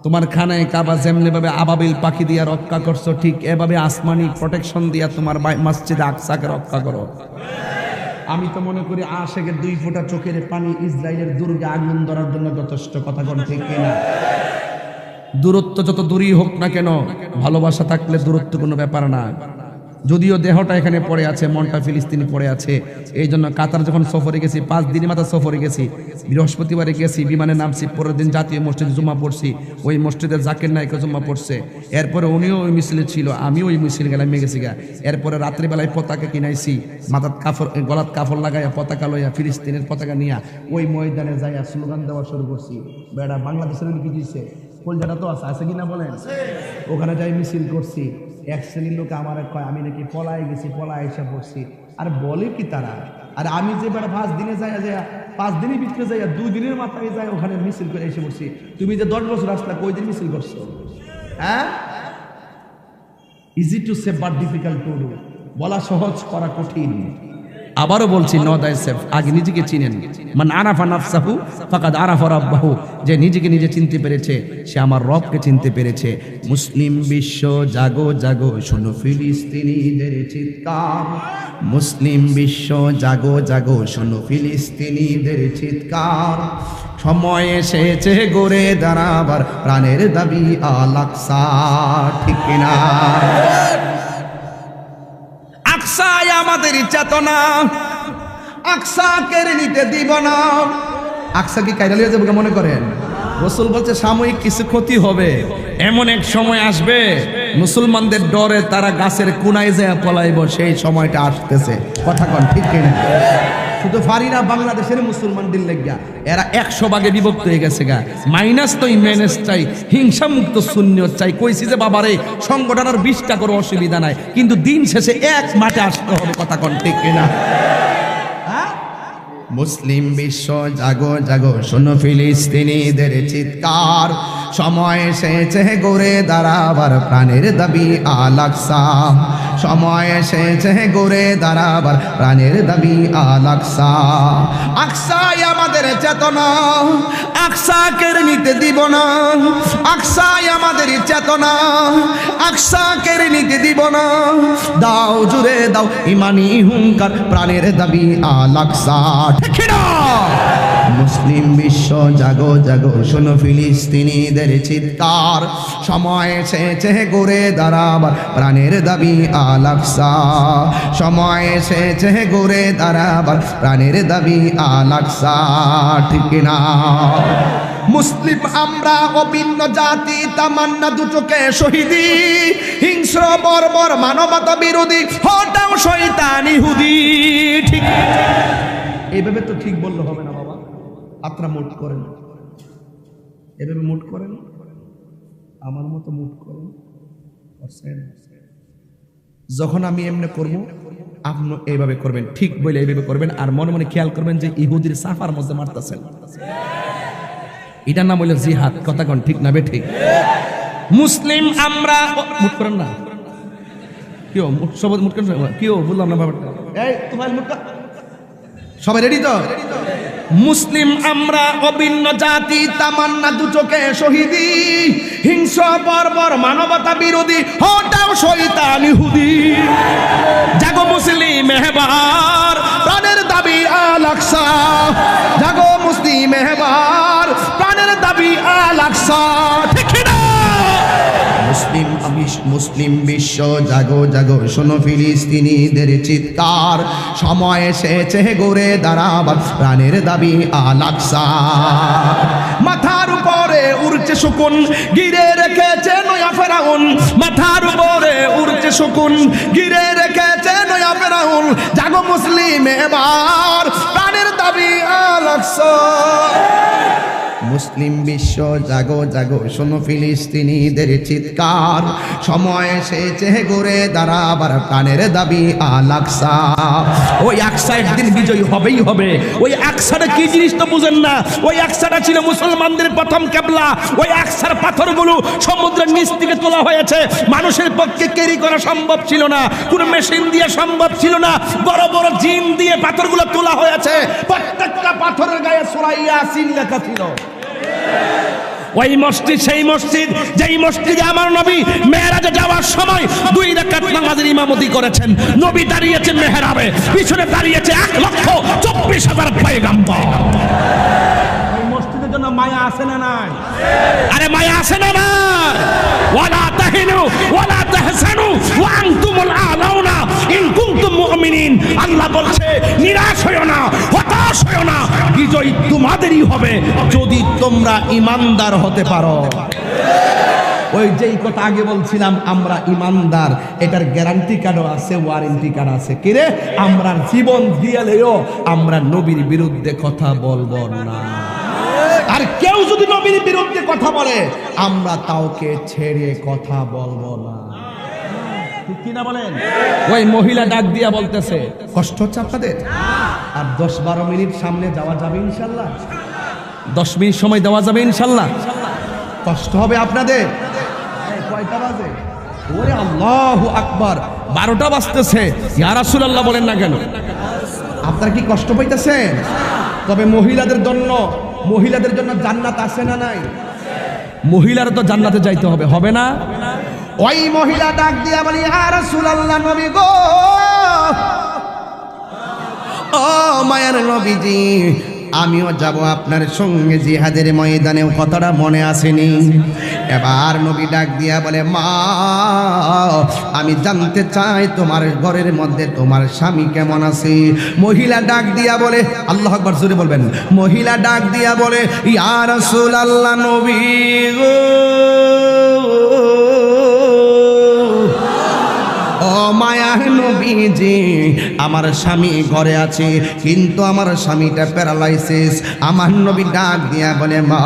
তোমার খানায় কাবা যেমনি ভাবে আবাবিল পাখি দিয়া রক্ষা করছো, ঠিক এভাবে আসমানি প্রোটেকশন দিয়া তোমার মসজিদে আকসাকে রক্ষা করো। আমি তো মনে করি আশেকের 2 ফোঁটা চোখের পানি ইসরায়েলের দুর্গে আগুন ধরার জন্য যথেষ্ট। কথা কোন ঠিক কিনা? দূরত্ব যত দূরই হোক না কেন, ভালোবাসা থাকলে দূরত্ব কোনো ব্যাপার না। যদিও দেহটা এখানে পড়ে আছে, মনটা ফিলিস্তিনি পড়ে আছে। এই জন্য কাতার যখন সফরে গেছি, 5 দিনের মাথা সফরে গেছি, বৃহস্পতিবারে গেছি, বিমানে নামছি, পরের দিন জাতীয় মসজিদে জুম্মা পড়ছি। ওই মসজিদে জাকির নায়ক জুম্মা পড়ছে, এরপরে উনিও ওই মিছিলে ছিল, আমিও ওই মিছিল গেলাম গেছি গা। এরপরে রাত্রিবেলায় পতাকা কিনাইছি, মাথার কাফর গলাত কাফর লাগাইয়া পতাকা লইয়া ফিলিস্তিনের পতাকা নিয়া ওই ময়দানে যাইয়া স্লোগান দেওয়া শুরু করছি। বেড়া বাংলাদেশের কি দিচ্ছে কলজাটা তো আছে কিনা বলেন? ওখানে যাই মিছিল করছি। এক শ্রেণীর লোক আমার কয় আমি নাকি পলায় গেছি, পলায় এসে পড়ছি। আর বলে কি তারা? আর আমি যে বেড়া 5 দিনে যাই, 5 দিনের ভিতরে যাই, 2 দিনের মাথায় যাই ওখানে মিছিল করে এসে পড়ছি। তুমি যে 10 বছর আসলা, কই দিন মিছিল করছো? হ্যাঁ, easy to say but difficult to do. বলা সহজ, করা কঠিন। আবারও বলছি, নো দাইসেলফ, আগে নিজেকে চিনেন। মান আরাফা নাফসাহু ফাকাদ আরাফা রাব্বাহু, যে নিজেকে নিজে চিনতে পেরেছে সে আমার রবকে চিনতে পেরেছে। মুসলিম বিশ্ব জাগো জাগো, শোনো ফিলিস্তিনিদের চিৎকার। মুসলিম বিশ্ব জাগো জাগো, শোনো ফিলিস্তিনিদের চিৎকার। সময় এসেছে গড়ে দাঁড়াবার প্রাণের দাবি আল আকসা, ঠিক কিনা? আকসাই আমাদের চেতনা, আকসা কেড়ে নিতে দিব না। আকসা কি কাইরালিয়া যাবে মনে করেন? রাসূল বলছে সাময়িক কিছু ক্ষতি হবে, এমন এক সময় আসবে মুসলমানদের ডরে তারা গাছের কোনায় যায় পলাইব, সেই সময়টা আসতেছে। কথা কন ঠিক কিনা? শুধু ফারিনা বাংলাদেশের মুসলমানদের লেগা এরা 100 ভাগে বিভক্ত হয়ে গেছে গা। মাইনাস তো ম্যানেজ চাই, হিংসা মুক্ত সুন্নিয়ত চাই। কইছি যে বাবারে সংগঠনের 20টা করে অসুবিধা নাই, কিন্তু দিন শেষে এক মাঠে আসতে হবে। কথা কন ঠিক কিনা? মুসলিম বিশ্ব জাগো জাগো, শোনো ফিলিস্তিনিদের চিৎকার। সময় এসেছে গড়ে দাঁড়াবার প্রাণের দাবি আল আকসা। সময় এসেছে ঘুরে দাঁড়াবার প্রাণের দাবি আল আকসা। আকসাই আমাদের চেতনা, আকসাকে নিতে দিব না। আকসাই আমাদের চেতনা, আকসাকে নিতে দিব না। দাও জুড়ে দাও ইমানি হুঙ্কার, প্রাণের দাবি আল আকসা। ঠিক না? মুসলিম বিশ্ব জাগো জাগো, শোনো ফিলিস্তিনিদের চিৎকার। সময় এসেছে ঘুরে দাঁড়াবার প্রাণের দাবি আল আকসা। সময় এসেছে ঘুরে দাঁড়াবার প্রাণের দাবি আল আকসা। ঠিক না? মুসলিম আমরা অভিন্ন জাতি, তামান্না দুচোখে শহীদি, হিংস্র বর্বর মানবতা বিরোধী, হটাও শয়তান ইহুদি। ঠিক এইভাবে তো ঠিক বললে হবে না বাবা, আপনারা মুট করেন, এভাবে মুট করেন, আমার মতো মুট করেন। যখন আমি এমনি করবো আপনি এইভাবে করবেন, ঠিক বলে এইভাবে করবেন। আর মনে মনে খেয়াল করবেন যে ইহুদির সাফার মধ্যে মারতেছেন, এটার নাম হইল জিহাদ। কথা কোন ঠিক না বে ঠিক? মুসলিম আমরা মুট করেন না, কেউ সবাই মুট করেন, কেউ বললাম না ব্যাপারটা। এই তোমার মুট কর, সবাই রেডি তো? মুসলিম আমরা অভিন্ন জাতি, তামান্না দুচোখে শহীদি, হিংস্র বর্বর মানবতা বিরোধী, হটাও শয়তান ইহুদি। জাগো মুসলিম মেহবার, প্রাণের দাবি আল আকসা। জাগো মুসলিম মেহবার, প্রাণের দাবি আল আকসা। ঠিক না? মুসলিম বিশ্ব জাগো জাগো, শোনো ফিলিস্তিনিদের চিৎকার। সময় এসেছে ঘুরে দাঁড়াবার প্রাণের দাবি আল আকসা। মাথার উপরে উড়ছে শকুন, গিরে রেখেছে নয়া ফেরাউন। মাথার উপরে উড়ছে শকুন, গিরে রেখেছে নয়া ফেরাউন। জাগো মুসলিম এবার, প্রাণের দাবি আল আকসা। মুসলিম বিশ্ব জাগো জাগো, শোনো ফিলিস্তিনিদের চিৎকার। সময় এসেছে ঘুরে দাঁড়াবার প্রাণের দাবি আল আকসা। ওই আকসা একদিন বিজয়ী হবেই হবে। ওই আকসাটা কি জিনিস তো বুঝেন না। ওই আকসাটা ছিল মুসলমানদের প্রথম কেবলা। ওই আকসার পাথরগুলো সমুদ্রের নিচ থেকে তোলা হয়েছে। মানুষের পক্ষে ক্যারি করা সম্ভব ছিল না, কোনো মেশিন দিয়ে সম্ভব ছিল না। বড় বড় জিন দিয়ে পাথরগুলো তোলা হয়েছে। প্রত্যেকটা পাথরের গায়ে সূরা ইয়াসিন লেখা ছিল। ওই মসজিদ সেই মসজিদ যেই মসজিদে আমার নবী মেরাজে যাওয়ার সময় 2 রাকাত নামাজের ইমামতি করেছেন। নবী দাঁড়িয়েছেন মেহরাবে, পিছনে দাঁড়িয়েছে 1,24,000 পয়গম্বর। ওই মসজিদের জন্য মায়া আছে না নাই? আরে মায়া আছে না নাই? ওয়ালা তাহিনু ওয়ালা তাহসানু ওয়া আনতুমুল আলাউনা ইন কুনতুম মুমিনিন। আল্লাহ বলছে নিরাশ হয়ো না, হতাশ হয়ো না, বিজয় তোমাদেরই হবে যদি তোমরা ঈমানদার হতে পারো। ওই যেই কথা আগে বলছিলাম আমরা ঈমানদার, এটার গ্যারান্টি কার্ডও আছে, ওয়ারেন্টি কার্ড আছে। কিরে, আমরা জীবন দিয়েলেও আমরা নবীর বিরুদ্ধে কথা বলবো না। আর কেউ যদি নবীর বিরুদ্ধে কথা বলে আমরা তাওকে ছেড়ে কথা বলবো না। ঠিক কি না বলেন? ওই মহিলা ডাক দিয়া বলতেছে, কষ্ট হচ্ছে আপনাদের? আর 10-12 মিনিট সামনে যাওয়া যাবে ইনশাল্লাহ? 10 মিনিট সময় দেওয়া যাবে ইনশাল্লাহ? কষ্ট হবে আপনাদের? কয়টা বাজে? ওরে আল্লাহু আকবার, 12টা বাজতেছে। ইয়া রাসূলুল্লাহ বলেন না কেন? আপনারা কি কষ্ট পাইতেছেন? তবে মহিলাদের জন্য জান্নাত আছে না নাই? মহিলারা তো জান্নাতে যাইতে হবে, হবে না? ওই মহিলা ডাক দিয়া বলি, ইয়া রাসূলুল্লাহ, নবী গো, ও মায়ের নবীজি, আমিও যাব আপনার সঙ্গে জিহাদের ময়দানে। কথাটা মনে আসেনি? এবার নবী ডাক দিয়া বলে, মা, আমি জানতে চাই তোমার ঘরের মধ্যে তোমার স্বামী কেমন আছে। মহিলা ডাক দিয়া বলে, আল্লাহু আকবার জোরে বলবেন। মহিলা ডাক দিয়া বলে, ইয়া রাসূলুল্লাহ, নবী গো, ও মায়ার নবীজি, আমার স্বামী ঘরে আছে, কিন্তু আমার স্বামীটা প্যারালাইসিস। আমার নবী ডাক দিয়া বলে, মা,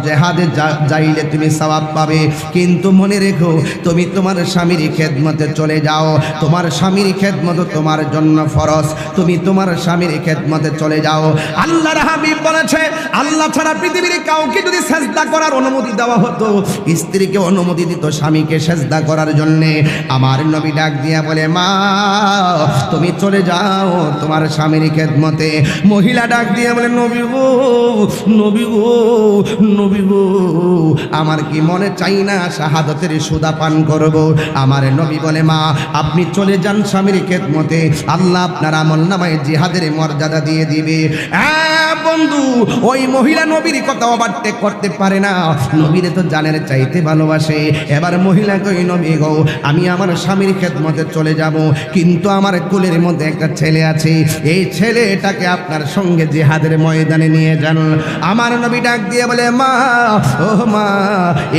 জিহাদে যাইলে তুমি সওয়াব পাবে, কিন্তু মনে রেখো তুমি তোমার স্বামীর খেদমতে চলে যাও। তোমার স্বামীর খেদমত তোমার জন্য ফরজ, তুমি তোমার স্বামীর খেদমতে চলে যাও। আল্লাহর হাবিব বলেছে, আল্লাহ ছাড়া পৃথিবীর কাউকে যদি সেজদা করার অনুমতি দেওয়া হতো, স্ত্রীকে অনুমতি দিত স্বামীকে সেজদা করার জন্যে। আমার নবী ডাক দিয়া বলে মা তুমি চলে যাও তোমার স্বামীর খেদমতে। মহিলা ডাক দিয়া বলে নবী গো নবী গো নবী গো আমার কি মনে চাই না শাহাদতের সুদা পান করব। আমার নবী বলে মা আপনি চলে যান স্বামীর খেদমতে, আল্লাহ আপনার আমলনামায় জিহাদের মর্যাদা দিয়ে দিবে। বন্ধু ওই মহিলা নবীর কথা ওভারটেক করতে পারে না, নবীরে তো জানের চাইতে ভালোবাসে। এবার মহিলা কই নবী গো আমি আমার স্বামীর খেদমতে চলে যাব, কিন্তু আমার কুলের মধ্যে একটা ছেলে আছে, এই ছেলেটাকে আপনার সঙ্গে জিহাদের ময়দানে নিয়ে যান। আমার নবী ডাক দিয়ে বলে মা ও মা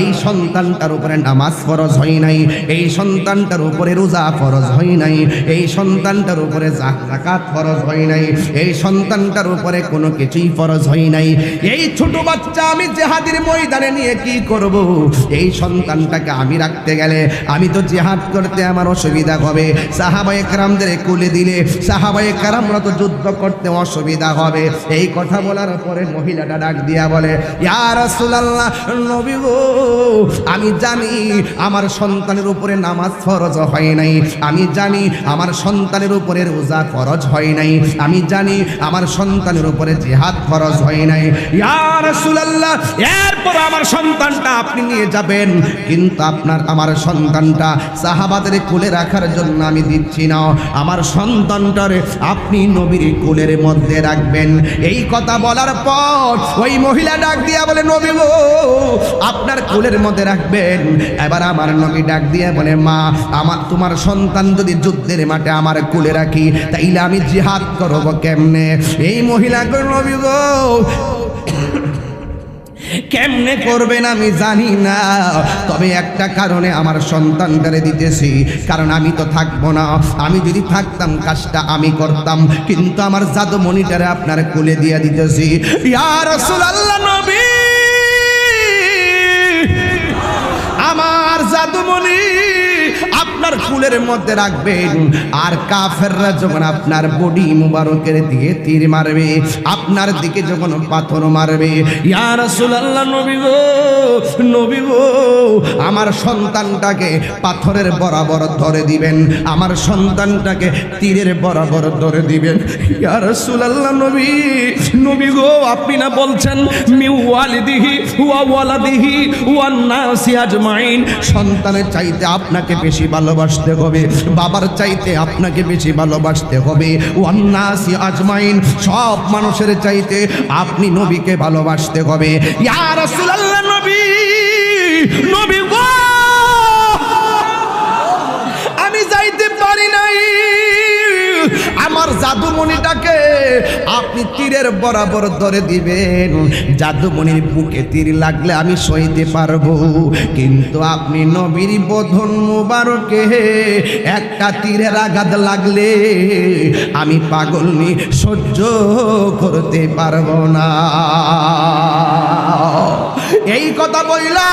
এই সন্তানটার উপরে নামাজ ফরজ হয় নাই, এই সন্তানটার উপরে রোজা ফরজ হয় নাই, এই সন্তানটার উপরে যাকাত ফরজ হয় নাই, এই সন্তানটার উপরে কোনো কিছুই ফরজ হয় নাই। এই ছোট বাচ্চা আমি জিহাদের ময়দানে নিয়ে কি করব? এই সন্তানটাকে আমি রাখতে গেলে আমি তো জিহাদ করতে আমার অসুবিধা হবে, সাহাবায়ে কেরামদের কোলে দিলে সাহাবায়ে কেরামরা তো যুদ্ধ করতে অসুবিধা হবে। এই কথা বলার পরে মহিলাটা ডাক দিয়া বলে ইয়া রাসূলুল্লাহ নবী গো আমি জানি আমার সন্তানের উপরে নামাজ ফরজ হয় নাই, আমি জানি আমার সন্তানের উপরে রোজা ফরজ হয় নাই, আমি জানি আমার সন্তানের উপরে জিহাদ ফরজ হয় নাই। ইয়া রাসূলুল্লাহ এরপর আমার সন্তানটা আপনি নিয়ে যাবেন, কিন্তু আমার সন্তানটা সাহাবাদের কোলে রাখার জন্য আমি দিচ্ছি না, আমার সন্তানটারে আপনি নবীর কোলের মধ্যে রাখবেন। এই কথা বলার পর ওই মহিলা ডাক দিয়া বলে নবী গো আপনার কোলের মধ্যে রাখবেন। এবার আমার নবী ডাক দিয়া বলে মা তোমার সন্তান যদি যুদ্ধের মাঠে আমার কোলে রাখি তাইলে আমি জিহাদ করব কেমনে? এই মহিলা কই নবী গো কেমনে করবেন আমি জানি না, তবে একটা কারণে আমার সন্তানটারে দিতেছি, কারণ আমি তো থাকবো না, আমি যদি থাকতাম কাজটা আমি করতাম, কিন্তু আমার জাদুমণিটারে আপনার কোলে দিয়ে দিতেছি। ইয়া রাসূলুল্লাহ নবী আমার জাদুমণি আপনার কুলের মধ্যে রাখবেন, আর কাফেররা যখন আপনার বডি মুবারকের দিকে তীর মারবে, আপনার দিকে যখন পাথর মারবে, ইয়া রাসূলুল্লাহ নবী গো আমার সন্তানটাকে পাথরের বরাবর ধরে দিবেন, আমার সন্তানটাকে তীরের বরাবর ধরে দিবেন। ইয়া রাসূলুল্লাহ নবী গো আপনি না বলছেন মিওয়ালিদিহি ওয়া ওয়ালাদিহি ওয়ান নাসি আজমাইন, সন্তানের চাইতে আপনাকে বেশি ভালোবাসতে হবে, বাবার চাইতে আপনাকে বেশি ভালোবাসতে হবে, ওয়ান নাসি আজমাইন সব মানুষের চাইতে আপনি নবীকে ভালোবাসতে হবে। ইয়া রাসূলুল্লাহ নবী গো আমি যাইতে পারি নাই, আমার জাদুমণিটাকে আপনি তীরের বরাবর ধরে দিবেন, জাদুমণির বুকে তীর লাগলে আমি সইতে পারবো, কিন্তু আপনি নবীর বদন মুবারকে একটা তীরের আঘাত লাগলে আমি পাগলনি সহ্য করতে পারবো না। এই কথা বইলা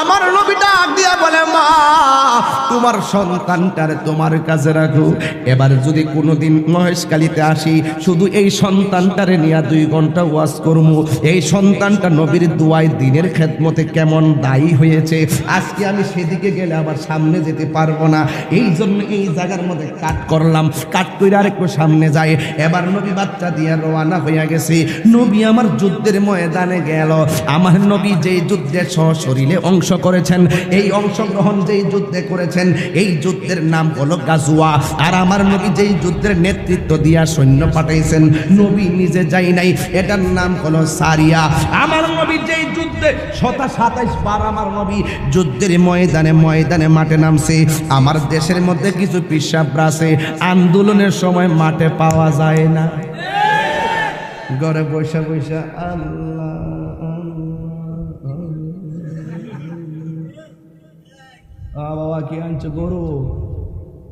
আমার নবীটা দিয়া বলে মা তোমার সন্তানটারে তোমার কাছে রাখো, এবার যদি কোনোদিন মহেশখালীতে আসি শুধু এই সন্তানটারে নিয়ে 2 ঘন্টা ওয়াজ করবো, এই সন্তানটা নবীর দুয়ায় দিনের খেদমতে কেমন দায়ী হয়েছে, আজকে আমি সেদিকে গেলে আবার সামনে যেতে পারবো না, এই জন্য এই জায়গার মধ্যে কাট করলাম, কাট করে আরেকটু সামনে যায়। এবার নবী বাচ্চা দিয়ে রওনা হইয়া গেছে, নবী আমার যুদ্ধের ময়দানে গেল। আমার নবী যেই যুদ্ধে সশরীরে অংশ করেছেন, এই অংশগ্রহণ যেই যুদ্ধে করেছেন এই যুদ্ধের নাম হলো গাজওয়া, আর আমার নবী যেই যুদ্ধের নেতৃত্ব দিয়া সৈন্য পাঠাইছেন নবী নিজে যাই নাই, এটার নাম হলো সারিয়া। আমার নবী যেই যুদ্ধে 27 বার আমার নবী যুদ্ধের ময়দানে মাঠে নামছে। আমার দেশের মধ্যে কিছু পিসাবরা আছে আন্দোলনের সময় মাঠে পাওয়া যায় না, ঘরে বৈশা বৈশা আল্লাহ বাবা কি আনছো গরু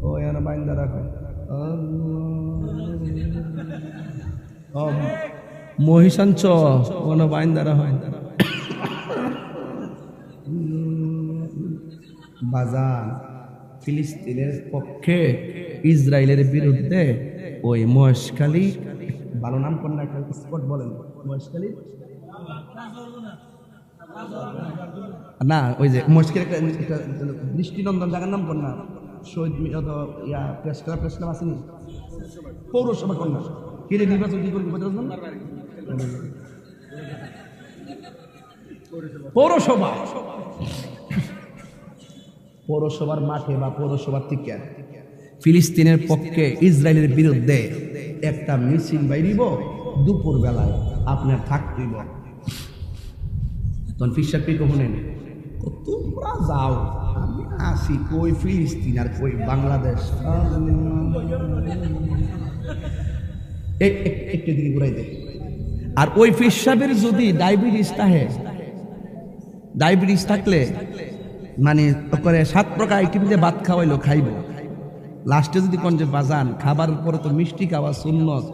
ও এখানে বাইন্দা রাখো, মহিষ আনছ ওখানে বাইন্দা রাখো। বাজার ফিলিস্তিনের পক্ষে ইসরায়েলের বিরুদ্ধে ওই মহেশখালী ভালো নাম কোন একটা স্পট বলেন, মহেশখালী না ওই যে মহেশখালী একটা দৃষ্টিনন্দন জায়গার নাম কোন না শহীদ প্রেস ক্লাব আসেনি পৌরসভা কন্যা কিরে নির্বাচন কি করবি পৌরসভা পৌরসভার মাঠে বা পৌরসভার থেকে ফিলিস্তিনের পক্ষে ইসরায়েলের বিরুদ্ধে একটা মিছিল বাইরিব দুপুর বেলায় আপনার থাকতেইব তখন ফিসার পি কখনেন তোমরা যাও আমি আসি কই ফিলিস্তিন আর কই বাংলাদেশ একটু দিকে ঘুরাই দে আর ওই ফিসাবের যদি ডায়াবেটিস থাকলে মানে করে 7 প্রকার আইটেম দিয়ে ভাত খাওয়াইলো খাইব লাস্টে যদি কোন যে বাজান খাবার পরে তো মিষ্টি খাওয়া সুন্নত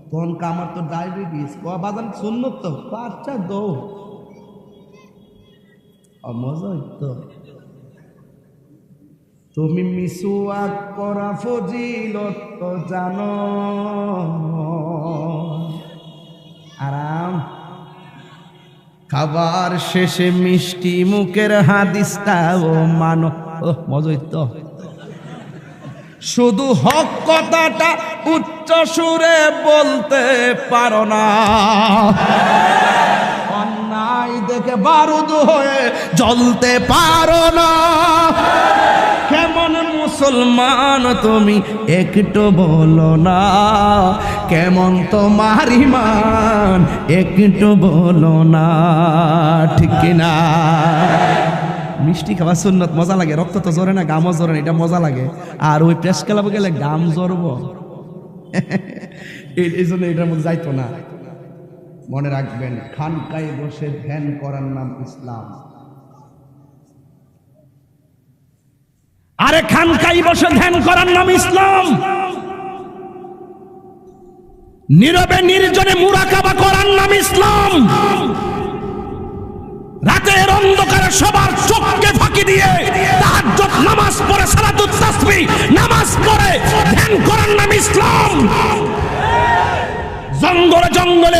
তখন আমার তো ডায়াবেটিস বাজান সুন্নত তো আচ্ছা দো মজা হইতো তুমি মিসওয়াক করা ফজিলত তো জানো আরাম খাবার শেষে মিষ্টি মুখের হাদিসটাও মানো মজা হইতো শুধু হক কথাটা উচ্চ সুরে বলতে পারো না অন্যায় দেখে বারুদ হয়ে জ্বলতে পারো না কেমন মুসলমান তুমি একটু বলো না কেমন তোমার ঈমান একটু বলো না ঠিক কিনা মিষ্টি খাওয়া সুন্নত মজা লাগে রক্ত তো জ্বরে না গামও জ্বরে না এটা মজা লাগে আর ওই প্রেস ক্লাবে গেলে গাম জ্বরব এই জন্য এটার মধ্যে যাইতো না মনে রাখবেন খানকায় বসে ধ্যান করার নাম ইসলাম আরে খানকায় বসে ধ্যান করার নাম ইসলাম নীরবে নির্জনে মুরাকাবা করার নাম ইসলাম রাতের অন্ধকারে সবার চোখকে ফাঁকি দিয়ে তাহাজ্জুদ নামাজ পড়ে সালাতুত তাসবিহ নামাজ পড়ে ধ্যান করার নাম ইসলাম জঙ্গলে জঙ্গলে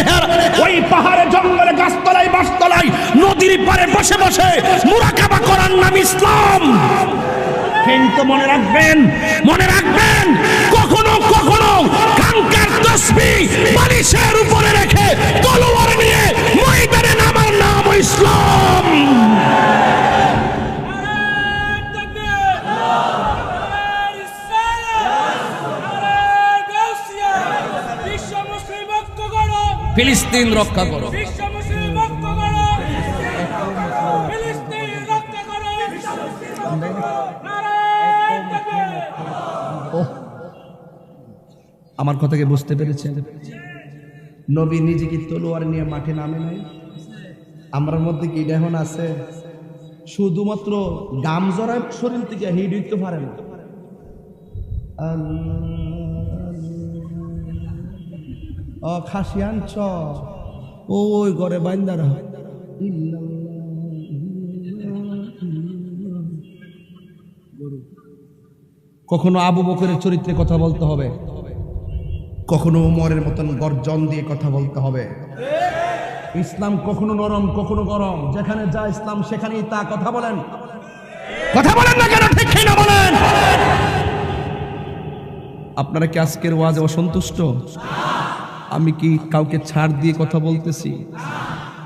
ওই পাহাড়ে জঙ্গলে গাছতলায় বাসতলায় নদীর পারে বসে বসে মুরাকাবা করার নাম ইসলাম কিন্তু মনে রাখবেন কখনো কখনো কানকার তাসবিহ বালিশের উপরে রেখে তলোয়ার নিয়ে ময়দানে নামার নাম ইসলাম ফিলিস্তিন রক্ষা করো আমার কথাকে বুঝতে পেরেছেন নবী নিজে কি তলোয়ার নিয়ে মাঠে নামে নাই আমার মধ্যে কি এটা এখন আছে শুধুমাত্র গাম জড়ায় শরীর থেকে হিট হইতে পারে না খাসি আনছ ওই ঘরে বাইন্দারা কখনো আবু বকরের চরিত্রে কথা বলতে হবে কখনো ওমরের মতন গর্জন দিয়ে কথা বলতে হবে ইসলাম কখনো নরম কখনো গরম যেখানে যা ইসলাম সেখানেই তা কথা বলেন না কেন ঠিক না বলেন আপনারা কি আজকের ওয়াজে অসন্তুষ্ট আমি কি কাউকে ছাড় দিয়ে কথা বলতেছি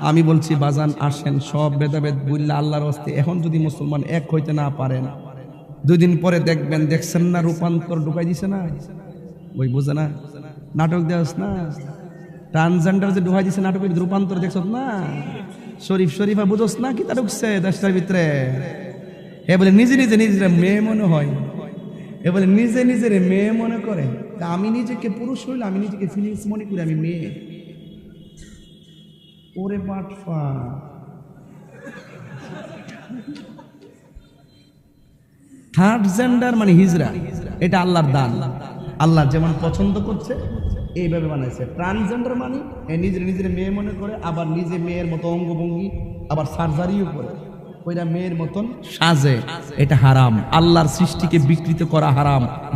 আমি বলছি বাজান আসেন সব ভেদাভেদ বললে আল্লাহর হস্তে এখন যদি মুসলমান এক হইতে না পারেন 2 দিন পরে দেখছেন না রূপান্তর ঢুকাই দিছে না ওই বোঝে না নাটক দেওয়াস না ট্রান্সজেন্ডার যে ঢুকাই দিছে নাটকের রূপান্তর দেখছ না শরীফা বুঝোস না কি তা ঢুকছে দেশটার ভিতরে এ বলে নিজে মেয়ে মনে হয় এ বলে নিজের মেয়ে মনে করে তা আমি নিজেকে পুরুষ হইলে আমি নিজেকে ফিলিংস মনে করি আমি মেয়ে ওরে বাটফা থার্ড জেন্ডার মানে হিজরা এটা আল্লাহর দান আল্লাহ যেমন পছন্দ করছে এইভাবে বানাইছে ট্রান্সজেন্ডার মানে নিজের মেয়ে মনে করে আবার নিজে মেয়ের মতো অঙ্গভঙ্গি আবার সার্জারিও করে ওইটা মেয়ের মতন সাজে এটা হারাম আল্লাহর সৃষ্টিকে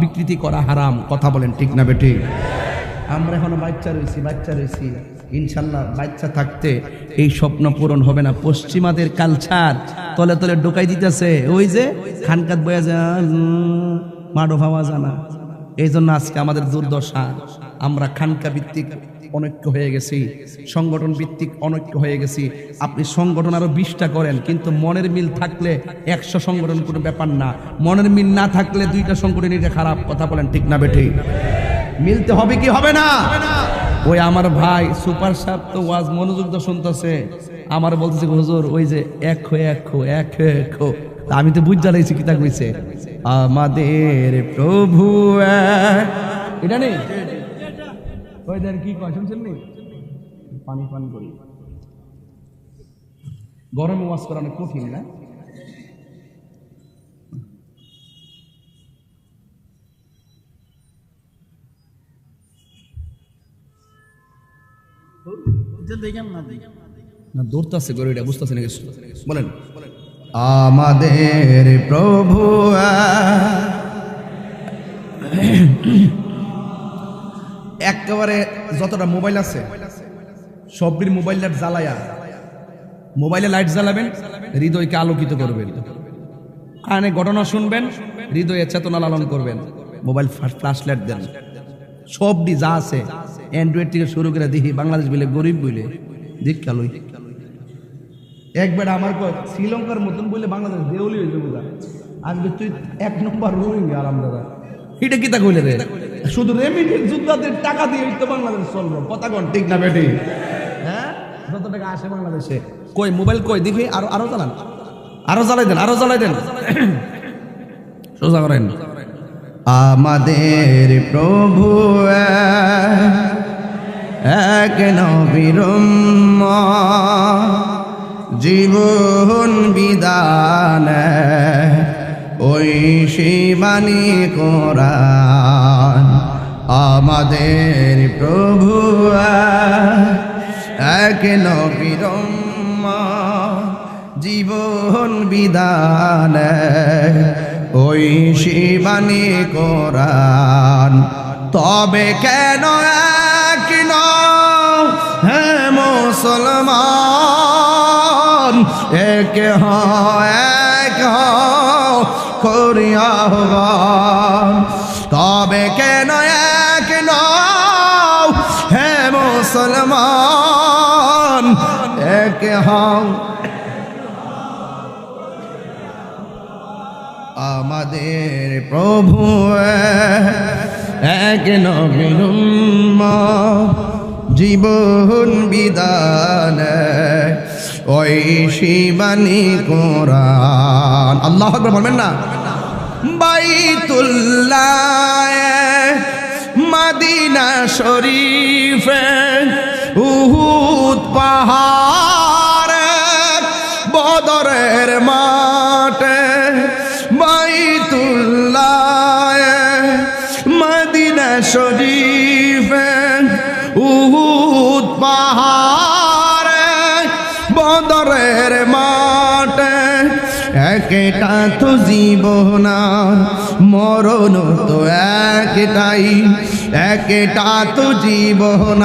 বিকৃতি করা হারাম কথা বলেন ঠিক না বেটি আমরা এখনো বাচ্চা রয়েছি ইনশাল্লাহ বাচ্চা থাকতে এই স্বপ্ন পূরণ হবে না পশ্চিমাদের কালচার তলে তলে ঢোকাই দিতেছে, ওই যে খানকাত বয়া যান মাডো ভাবা জানা। এই জন্য আজকে আমাদের দুর্দশা, আমরা খানকা ভিত্তিক অনৈক্য হয়ে গেছি, সংগঠন ভিত্তিক অনৈক্য হয়ে গেছি। আপনি সংগঠন আরো 20টা করেন, কিন্তু মনের মিল থাকলে 100 সংগঠন কোনো ব্যাপার না। মনের মিল না থাকলে 2টা সংগঠন, এটা খারাপ কথা বলেন, ঠিক না বেঠি? মিলতে হবে কি হবে না? ওই আমার ভাই সুপার সাহেব তো ওয়াজ মনোযোগ দিয়ে শুনতেছে, আমার বলতেছে হুজুর ওই যে এক হয়ে এক হো এক হয়ে এক হো। আমি তো বুঝ জ্বালাইছি কি তা কইছে, আমাদের প্রভু এক। এটা নেই ওই দেন কি কয় শুনছেন নি? পানি পান করি, গরমে ওয়াজ করা অনেক কঠিন না? না দৌড়তেছে গরুটা, বুঝতেছে না কিছু। বলেন আমাদের প্রভু একেবারে যতটা মোবাইল আছে সবটির মোবাইল লাইট জ্বালায়া, মোবাইলে লাইট জ্বালাবেন, হৃদয়কে আলোকিত করবেন, কানে ঘটনা শুনবেন, হৃদয়ে চেতনা লালন করবেন, মোবাইল ফ্ল্যাশ লাইট দেন। সবটি যা আছে অ্যান্ড্রয়েড থেকে শুরু করে দেখি বাংলাদেশ বলে গরিব বলে দীক্ষা লই। একবার আমার শ্রীলঙ্কার মতন বলে বাংলাদেশ দেউলি হয়ে যাবো, আজকে তুই 1 নম্বর রোহিঙ্গা আরাম দাদা। এটা কি তা কইলে রে? শুধু রেমিটেন্স যোদ্ধাদের টাকা দিয়ে তো বাংলাদেশ চলবো, কথা কোন ঠিক না বেটি? হ্যাঁ, যত টাকা আসে বাংলাদেশে কই মোবাইল কই দেখি, আরো চালান, আরো জ্বালাই দেন, আরো জ্বালাই দেন, সোজা করেন। আমাদের প্রভু এক নবীর জীবন বিধান, ওই শিবানী কোরআন। আমাদের প্রভু এক নবীর জীবন বিধান, ওই শিবানী কোরআন। তবে কেন এক নও হে মুসলমান, এক করিয়া আহ্বান। তবে কেন এক নও হে মুসলমান, এক হও। আমাদের প্রভু এক নবীর জীবন বিধান, ওই শিবানী কোরআন। আল্লাহু আকবার বলবেন না? বাইতুল্লাহ মদিনা শরীফে উহুদ পাহাড়ে বদরের মাঠে, বাইতুল্লাহ মদিনা শরীফে উহুদ পাহাড়ে বদরের মাঠে। একটা তো জীবন মরণ তো একটাই, একটা তো জীবন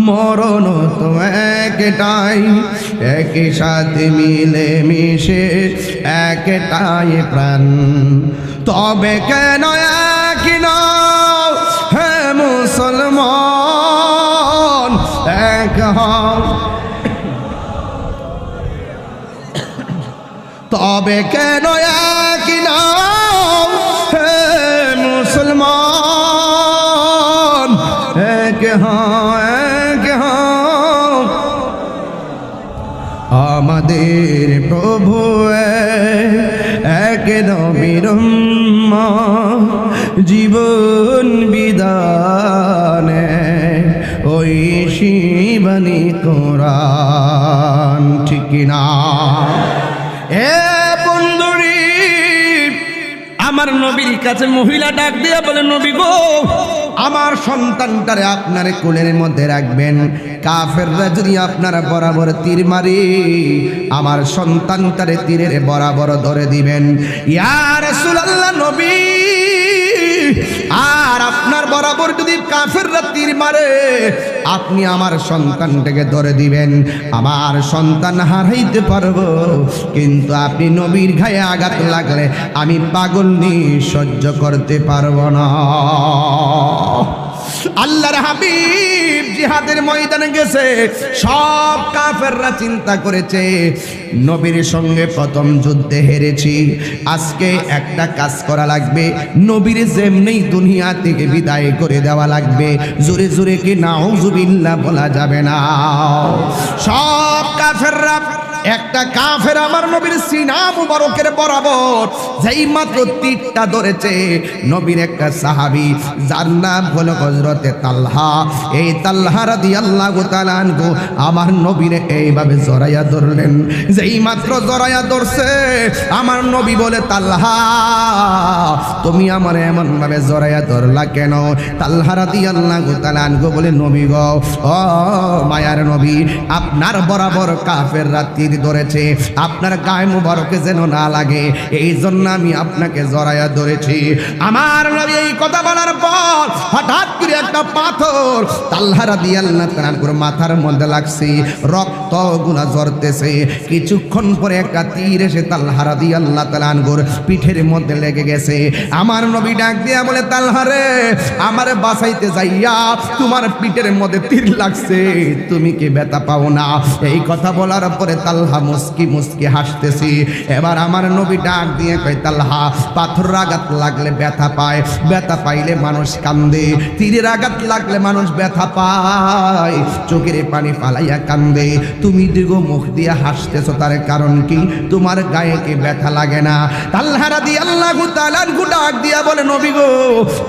মরণ তো একটাই, একই সাথে মিলে মিশে একটাই প্রাণ। তবে কেন এক নও হে মুসলমান, এক হও। তবে কেন এক নও হে মুসলমান, এক হও, এক হও। আমাদের প্রভু এক নবীর জীবন বিধানে, ওই শিবানী কোরআন। ঠিক না? এ বন্ধুরি, আমার নবীর কাছে মহিলা ডাক দিয়া বলে, নবী গো, আমার সন্তানটারে আপনার কোলের মধ্যে রাখবেন, কাফেররা যদি আপনারা বরাবর তীর মারি আমার সন্তানটারে তীরের বরাবর ধরে দিবেন। ইয়া রাসূলুল্লাহ নবী, আর আপনার বরাবর যদি কাফেররা তীর মারে আপনি আমার সন্তানটাকে ধরে দিবেন, আমার সন্তান হারাইতে পারবো, কিন্তু আপনি নবীর গায়ে আঘাত লাগলে আমি পাগল সহ্য করতে পারবো না। আল্লাহর হাবিব জিহাদের ময়দানে গেছে, সব কাফেররা চিন্তা করেছে নবীর সঙ্গে প্রথম যুদ্ধে হেরেছি, আজকে একটা কাজ করা লাগবে, নবীর যেমনি দুনিয়া থেকে বিদায় করে দেওয়া লাগবে। জোরে জোরে কি নাউজুবিল্লাহ বলা যাবে না? সব কাফেররা, একটা কাফের আমার নবীর সিনা মুবারকের বরাবর যেই মাত্র তীরটা ধরেছে, নবীর একটা সাহাবী যার নাম হলো হযরতে তালহা, এই তালহা রাদিয়াল্লাহু তাআলা আনহু আমার নবীরে এইভাবে জড়াইয়া ধরলেন। যেই মাত্র জড়াইয়া ধরছে, আমার নবী বলে, তালহা তুমি আমার এমন ভাবে জড়াইয়া ধরলা কেন? তালহা রাদিয়াল্লাহু তাআলা আনহু বলে, নবী গো, ও মায়ার নবী, আপনার বরাবর কাফেররা তীর ধরেছে, আপনার গায়ে মুবারকে যেন না লাগে, এই জন্য আমি আপনাকে জড়াইয়া ধরেছি। আমার নবী এই কথা বলার পর হঠাৎ করে একটা পাথর তালহা রাদিয়াল্লাহু তাআলার মাথার মধ্যে লাগছে, রক্তগুলো ঝরতেছে। কিছুক্ষণ পরে একটা তীর এসে তালহা রাদিয়াল্লাহু তাআলার পিঠের মধ্যে লেগে গেছে। আমার নবী ডাক দিয়া বলে, তালহা রে, আমার বাঁচাইতে যাইয়া তোমার পিঠের মধ্যে তীর লাগছে, তুমি কি ব্যথা পাও না? এই কথা বলার পরে তালহা মুস্কি মুস্কি হাসতেছি। এবার আমার নবী ডাক দিয়ে কয়, তালহা, পাথর আঘাত লাগলে ব্যথা পায়, ব্যথা পাইলে মানুষ কান্দে, তীরের আঘাত লাগলে মানুষ ব্যথা পায়, চোখের পানি ফালাইয়া কান্দে, তুমি দিগো মুখ দিয়ে হাসতেছো, তার কারণ কি? তোমার গায়ে কি ব্যথা লাগে না? তালহা রাদিয়াল্লাহু তাআলা ডাক দিয়া বলে, নবী গো,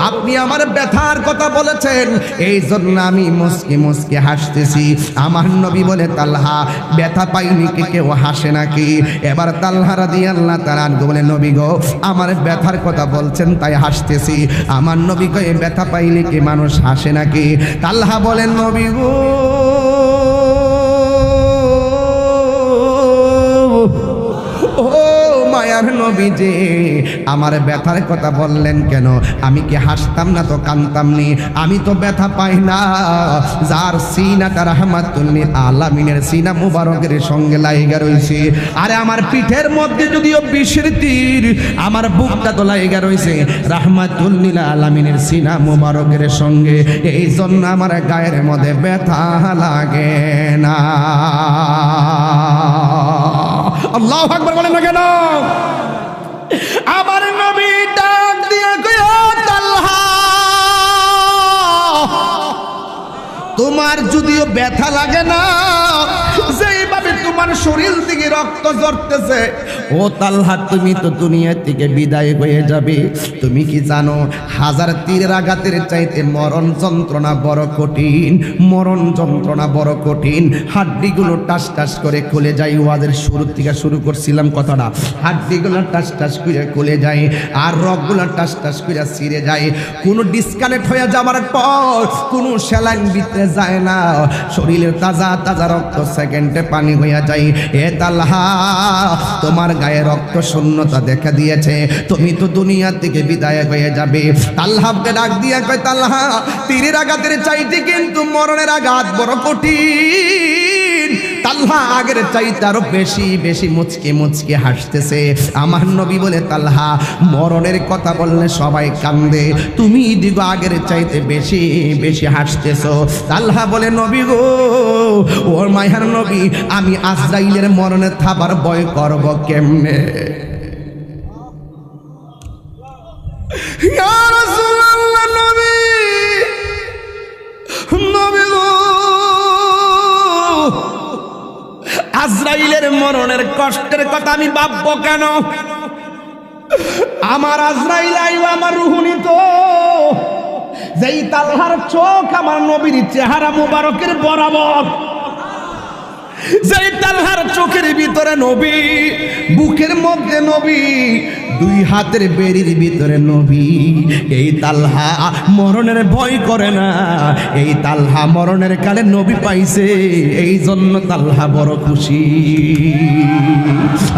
আপনি আমার ব্যথার কথা বলেছেন, এই জন্য আমি মুস্কি মুস্কি হাসতেছি। আমার নবী বলে, তালহা, ব্যথা পাইনি কি কেউ হাসে নাকি? এবার তালহা রাদিয়াল্লাহু তাআলা বলে, নবী গো, আমার ব্যথার কথা বলছেন তাই হাসতেছি। আমার নবী কয়ে, ব্যথা পাইলে কি মানুষ হাসে নাকি? তালহা বলেন, নবী গো, ও মায়ার নবী যে আমার ব্যথার কথা বললেন কেন? আমি কি হাসতাম না তো কান্দতাম নি? আমি তো ব্যথা পাই না, যার সিনাটা রাহমাতুল লিল আলামিনের সিনা মুবারকের সঙ্গে লাইগা রইছে। আরে আমার পিঠের মধ্যে যদিও বিষের তীর, আমার বুকটা তো লাইগা রইছে রাহমাতুল লিল আলামিনের সিনা মুবারকের সঙ্গে, এই জন্য আমার গায়ের মধ্যে ব্যথা লাগে না। আল্লাহু আকবার বলেন না কেন? আমার নবী ডাক দিয়ে কয়, তালহা, তোমার যদিও ব্যথা লাগে না, যেইভাবে তোমার শরীর থেকে রক্ত ঝরতেছে, ও তালহা, তুমি তো দুনিয়া থেকে বিদায় হয়ে যাবে। তুমি কি জানো, হাজার তীরের আঘাতের চাইতে মরণ যন্ত্রণা বড় কঠিন, মরণ যন্ত্রণা বড় কঠিন। হাড্ডিগুলো টাস টাস করে খুলে যায়। ওয়াজের শুরু থেকে শুরু করছিলাম কথাটা, হাড্ডিগুলো টাস টাস করে খুলে যায়, আর রগগুলো টাস টাস করে ছিঁড়ে যায়। কোনো ডিসকানেক্ট হয়ে যাওয়ার পর কোনো স্যালাইন ভিতরে যায় না, শরীরের তাজা তাজা রক্ত সেকেন্ডে পানি হইয়া যায়। এ তালহা, তোমার গায়ে রক্ত শূন্যতা দেখা দিয়েছে, তুমি তো দুনিয়া থেকে বিদায় হয়ে যাবে। তালহাকে ডাক দিয়া কয়, তালহা, তীরের আঘাতের চাইতে কিন্তু মরণের আঘাত বড় কঠিন। তালহা আগের চাইতে আরো বেশি বেশি মুচকে মুচকে হাসতেছে। আমার নবী বলে, তালহা, মরণের কথা বললে সবাই কান্দে, তুমি দিগো আগের চাইতে বেশি বেশি হাসতেছো। তালহা বলে, নবী গো, ওর মায়ার নবী, আমি আজরাইলের মরণের থাবার ভয় করব কেমনে? ইয়া রাসূলুল্লাহ, নবী, নবী গো, আজরাইলের মরণের কষ্টের কথা আমি ভাববো কেন? আমার আজরাইল আইবা আমার রুহুনি তো, যেই তালহার চোখ আমার নবীর চেহারা মুবারকের বরাবর, যেই তালহার চোখের ভিতরে নবী, বুকের মধ্যে নবী, দুই হাতের বেরির ভিতরে নবী, এই তালহা মরণের ভয় করে না। এই তালহা মরণের কালে নবী পাইছে, এই জন্য তালহা বড় খুশি।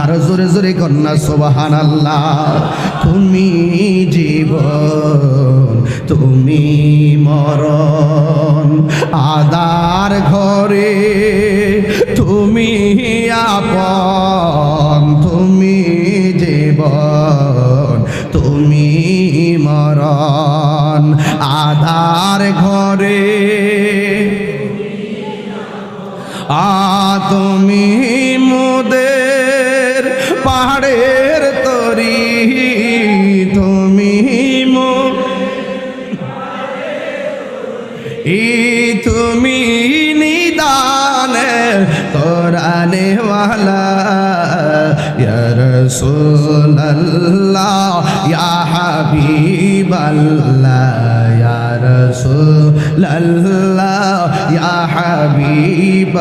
আর জোরে জোরে কন্যা সুবহানাল্লাহ। তুমি জীবন তুমি মরণ আদার ঘরে তুমি আপন তুমি জীবন তুমি মরণ আদার ঘরে তুমি মোদের পাহাড়ের তরি তুমি তুমি নিদানে কোরআনে ওয়ালা ইয়া রাসূলুল্লাহ ইয়া হাবিবাল্লাহ ইয়া রাসূলুল্লাহ ইয়া হাবিবাল্লাহ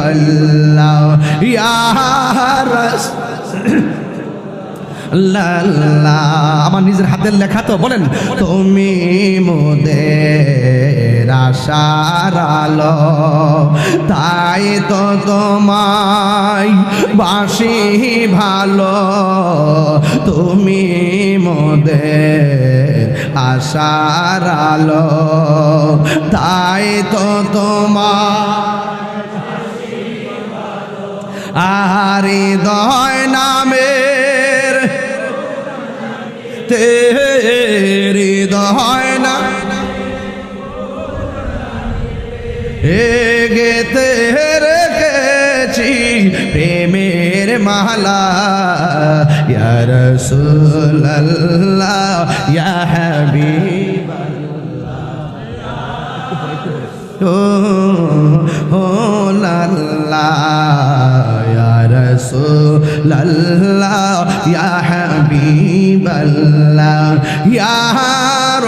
ইয়া রাসূলুল্লাহ। আমার নিজের হাতের লেখা তো, বলেন তুমি মোদের আশার আলো, তাই তো তোমায় বাসি ভালো, তুমি মোদের আশার আলো, তাই তো তোমার আর হৃদয় নামের হৃদয় না গেতে রেখেছি প্রেমের মালা ইয়া রাসূলুল্লাহ ইয়া হাবিবাল্লাহ ও লাল্লা ইয়া রাসূলুল্লাহ ইয়া হাবিবাল্লাহ ইয়া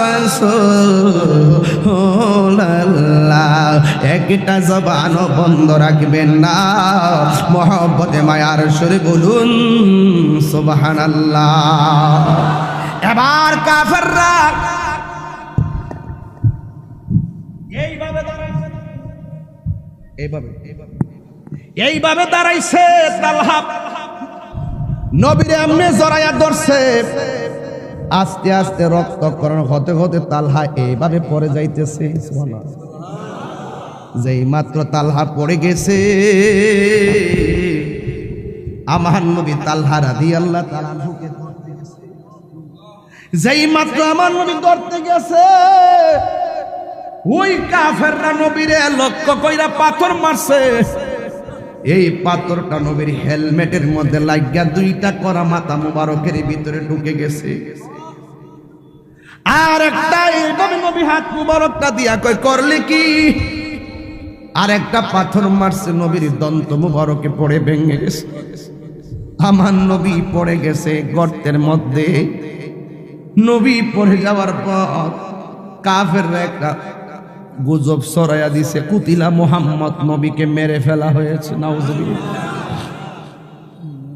রাসূলুল্লাহ। একটা জবান বন্ধ রাখবেন না, মহব্বতে মায়ার সুরে বলুন সুবহানাল্লাহ। এবার কাফেররা এইভাবে দাঁড়াইছে, তালহা নবীর এমনি জড়াইয়া ধরছে, আস্তে আস্তে রক্তক্ষরণ হতে হতে তালহা এইভাবে পড়ে যাইতেছে। যেই মাত্র তালহা পড়ে গেছে, আমার নবী তালহা রাদিয়াল্লাহু তাআলা আনহুকে ধরতে গেছে। যেই মাত্র আমার নবী ধরতে গেছে, ওই কাফেররা নবীরে লক্ষ্য কইরা পাথর মারছে। এই পাথরটা নবীর হেলমেটের মধ্যে লাগিয়া দুইটা করা মাথা মুবারকের ভিতরে ঢুকে গেছে। আর একটা এইভাবে নবী হাত মুবারকটা দিয়া কয় করলে কি, আর একটা পাথর মারছে নবীর দন্ত মুবারকে পড়ে ভেঙে গেছে। আমার নবী পড়ে গেছে গর্তের মধ্যে। নবী পড়ে যাওয়ার পর কাফেররা একটা গুজব ছড়াইয়া দিছে, কুতিলা মুহাম্মদ, নবীকে মেরে ফেলা হয়েছে। নাউজুবিল্লাহ।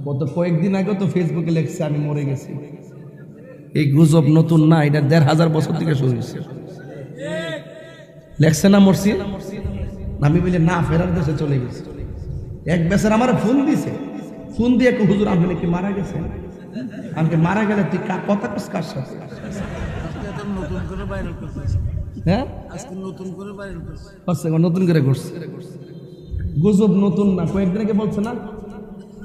গত কয়েকদিন আগে তো ফেসবুকে লেখছে আমি মরে গেছি। এই গুজব নতুন না, এটা ১৫০০ বছর থেকে শুরু হয়েছে। লেখছে না মরছি, আমি বলি না ফেরার দেশে চলে গেছে। এক বেচার আমার ফোন দিছে, ফোন দিয়ে হুজুর আপনি নাকি মারা গেছে। আমাকে মারা গেলে তুই কথা কস কার সাথে? হ্যাঁ নতুন করে করছে। গুজব নতুন না, কয়েকদিন আগে বলছে না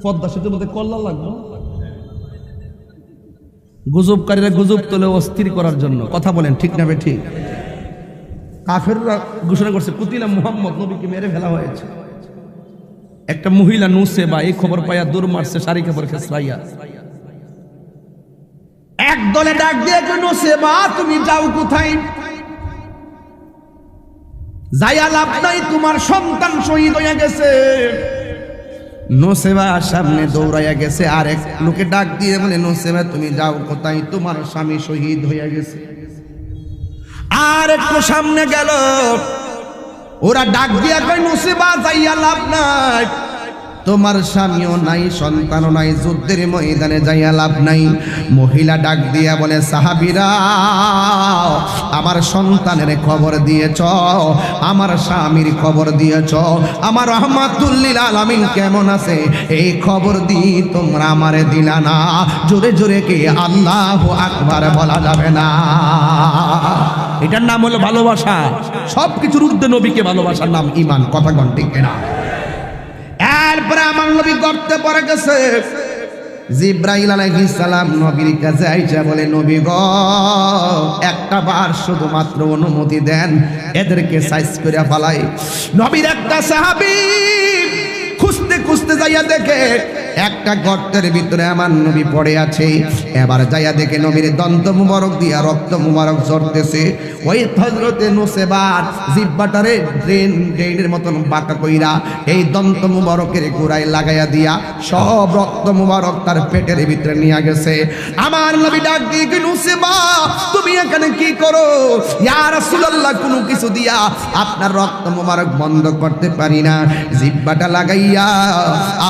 পদ্মা সেতুর মধ্যে কল্লা লাগলো। গুজবকারীরা গুজব তোলে অস্থির করার জন্য। কথা বলেন ঠিক না ঠিক? কাফেররা ঘোষণা করছে কুতিলা মুহাম্মদ, নবীকে মেরে ফেলা হয়েছে। একটা মহিলা নুসেবা এই খবর পাইয়া দৌড় মারছে শাড়ি কাপড় খেসরাইয়া। এক দলে ডাক দিয়ে নুসেবা তুমি যাও কোথায়? যাইয়া লাভ নাই, তোমার সন্তান শহীদ হইয়া গেছে। নুসেবা সামনে দৌড়াইয়া গেছে, আর এক লোকে ডাক দিয়ে বলে নুসেবা তুমি যাও কোথায়? তোমার স্বামী শহীদ হইয়া গেছে। আর একটু সামনে গেল, ওরা ডাক দিয়া কয় নুসেবা যাইয়া লাভ নাই, তোমার স্বামীও নাই সন্তানও নাই, যুদ্ধের ময়দানে যাইয়া লাভ নাই। মহিলা ডাক দিয়া বলে সাহাবীরা আমার সন্তানের খবর দিয়েছ, আমার স্বামীর খবর দিয়েছ, আমার রহমাতুল লিল আলামিন কেমন আছে এই খবর দি তোমরা আমারে দিলা না। জোরে জোরে কে আল্লাহু আকবার বলা যাবে না? এটার নাম হলো ভালোবাসা। সব কিছুর ঊর্ধ্বে নবীকে ভালোবাসার নাম ঈমান। কথা কোন ঠিক কিনা? এরপরে আমার নবী গর্তে পড়ে গেছে। জিব্রাইল আলাইহিস সালাম নবীর কাছে আইসা বলে, নবী গো, একটা বার শুধুমাত্র অনুমতি দেন, এদেরকে সাইজ করে ফেলাই। নবীর একটা সাহাবী খুঁজতে খুঁজতে যাইয়া দেখে একটা গর্তের ভিতরে আমার নবী পড়ে আছে। এবার যাইয়া দেখে নবীর দন্ত মুবারক দিয়া রক্ত মুবারক ঝরতেছে। ওই হযরতে নুসেবার জিহ্বাটারে ড্রেনের মতন বাঁকা কইরা এই দন্ত মুবারকের গোড়ায় লাগাইয়া দিয়া সব রক্ত মুবারক তার পেটের ভিতরে নিয়ে গেছে। আমার নবী ডাক দিয়ে, নুসেবা তুমি এখানে কি করো? ইয়া রাসূলুল্লাহ, কোনো কিছু দিয়া আপনার রক্ত মুবারক বন্ধ করতে পারি না। জিহ্বাটা লাগাইয়া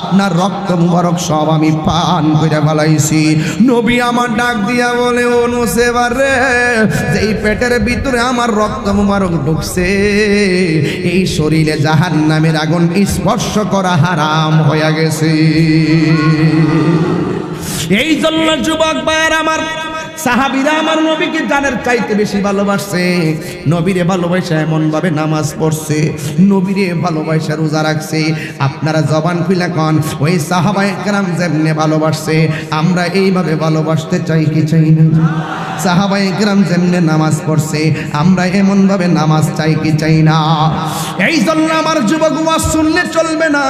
আপনার রক্ত মুবারক সব আমি পান করে ফেলাইছি। নবী আমার ডাক দিয়া বলে, ও নুসেবা রে, যেই পেটের ভিতরে আমার রক্ত মুবারক ঢুকছে, এই শরীরে জাহান্নামের আগুন স্পর্শ করা হারাম হয়ে গেছে। এই জন্য যুবক ভাইয়ের আমার, সাহাবীরা আমার নবীকে জানের চাইতে বেশি ভালোবাসছে। নবীরে ভালোবাসা এমন ভাবে নামাজ পড়ছে, নবীরে ভালোবাসা রোজা রাখছে। আপনারা জবান খুলে কোন, ওই সাহাবায়ে কেরাম যেমনে ভালোবাসছে আমরা এইভাবে ভালোবাসতে চাই কি চাই না? সাহাবায়ে কেরাম যেমনে নামাজ পড়ছে আমরা এমন ভাবে নামাজ চাই কি চাই না? এই জন্য আমার যুবক ওয়াজ শুনলে চলবে না।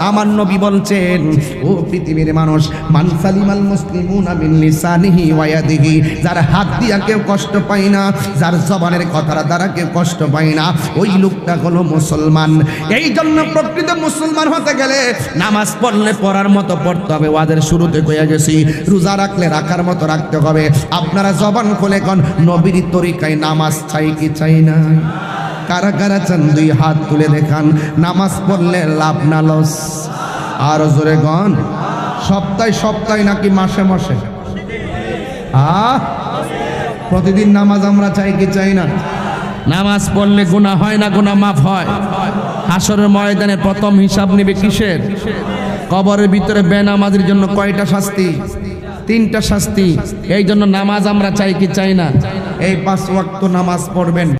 আমার নবী বলছেন, ও পৃথিবীর মানুষ, মান সালিমাল মুসলিমুনা মিন লিসানিহি ওয়া ইয়াদিহি, যার হাত দিয়া কেউ কষ্ট পায় না, যার জবানের কথার দ্বারা কেউ কষ্ট পায় না, ওই লোকটা হলো মুসলমান। এই জন্য প্রকৃত মুসলমান হতে গেলে নামাজ পড়লে পড়ার মতো পড়তে হবে। ওয়াজের শুরুতে কইয়া গেছি, রোজা রাখলে রাখার মতো রাখতে হবে। আপনারা জবান খুলে কোন, নবীর তরিকায় নামাজ চাই কি চাই না? কারা কারা চান দুই হাত তুলে দেখান। নামাজ পড়লে লাভ না লস? আর জোরে গন, সপ্তাহে সপ্তাহে নাকি মাসে মাসে? প্রতিদিন নামাজ আমরা চাই কি চাই না? নামাজ পড়লে গুনাহ হয় না, গুনাহ মাফ হয়। হাসরের ময়দানে প্রথম হিসাব নেবে কিসের? কবরের ভিতরে বেনামাজির জন্য কয়টা শাস্তি? 3টা শাস্তি। এই জন্য নামাজ আমরা চাই কি চাই না? এই 5 ওয়াক্ত নামাজ পড়বেন।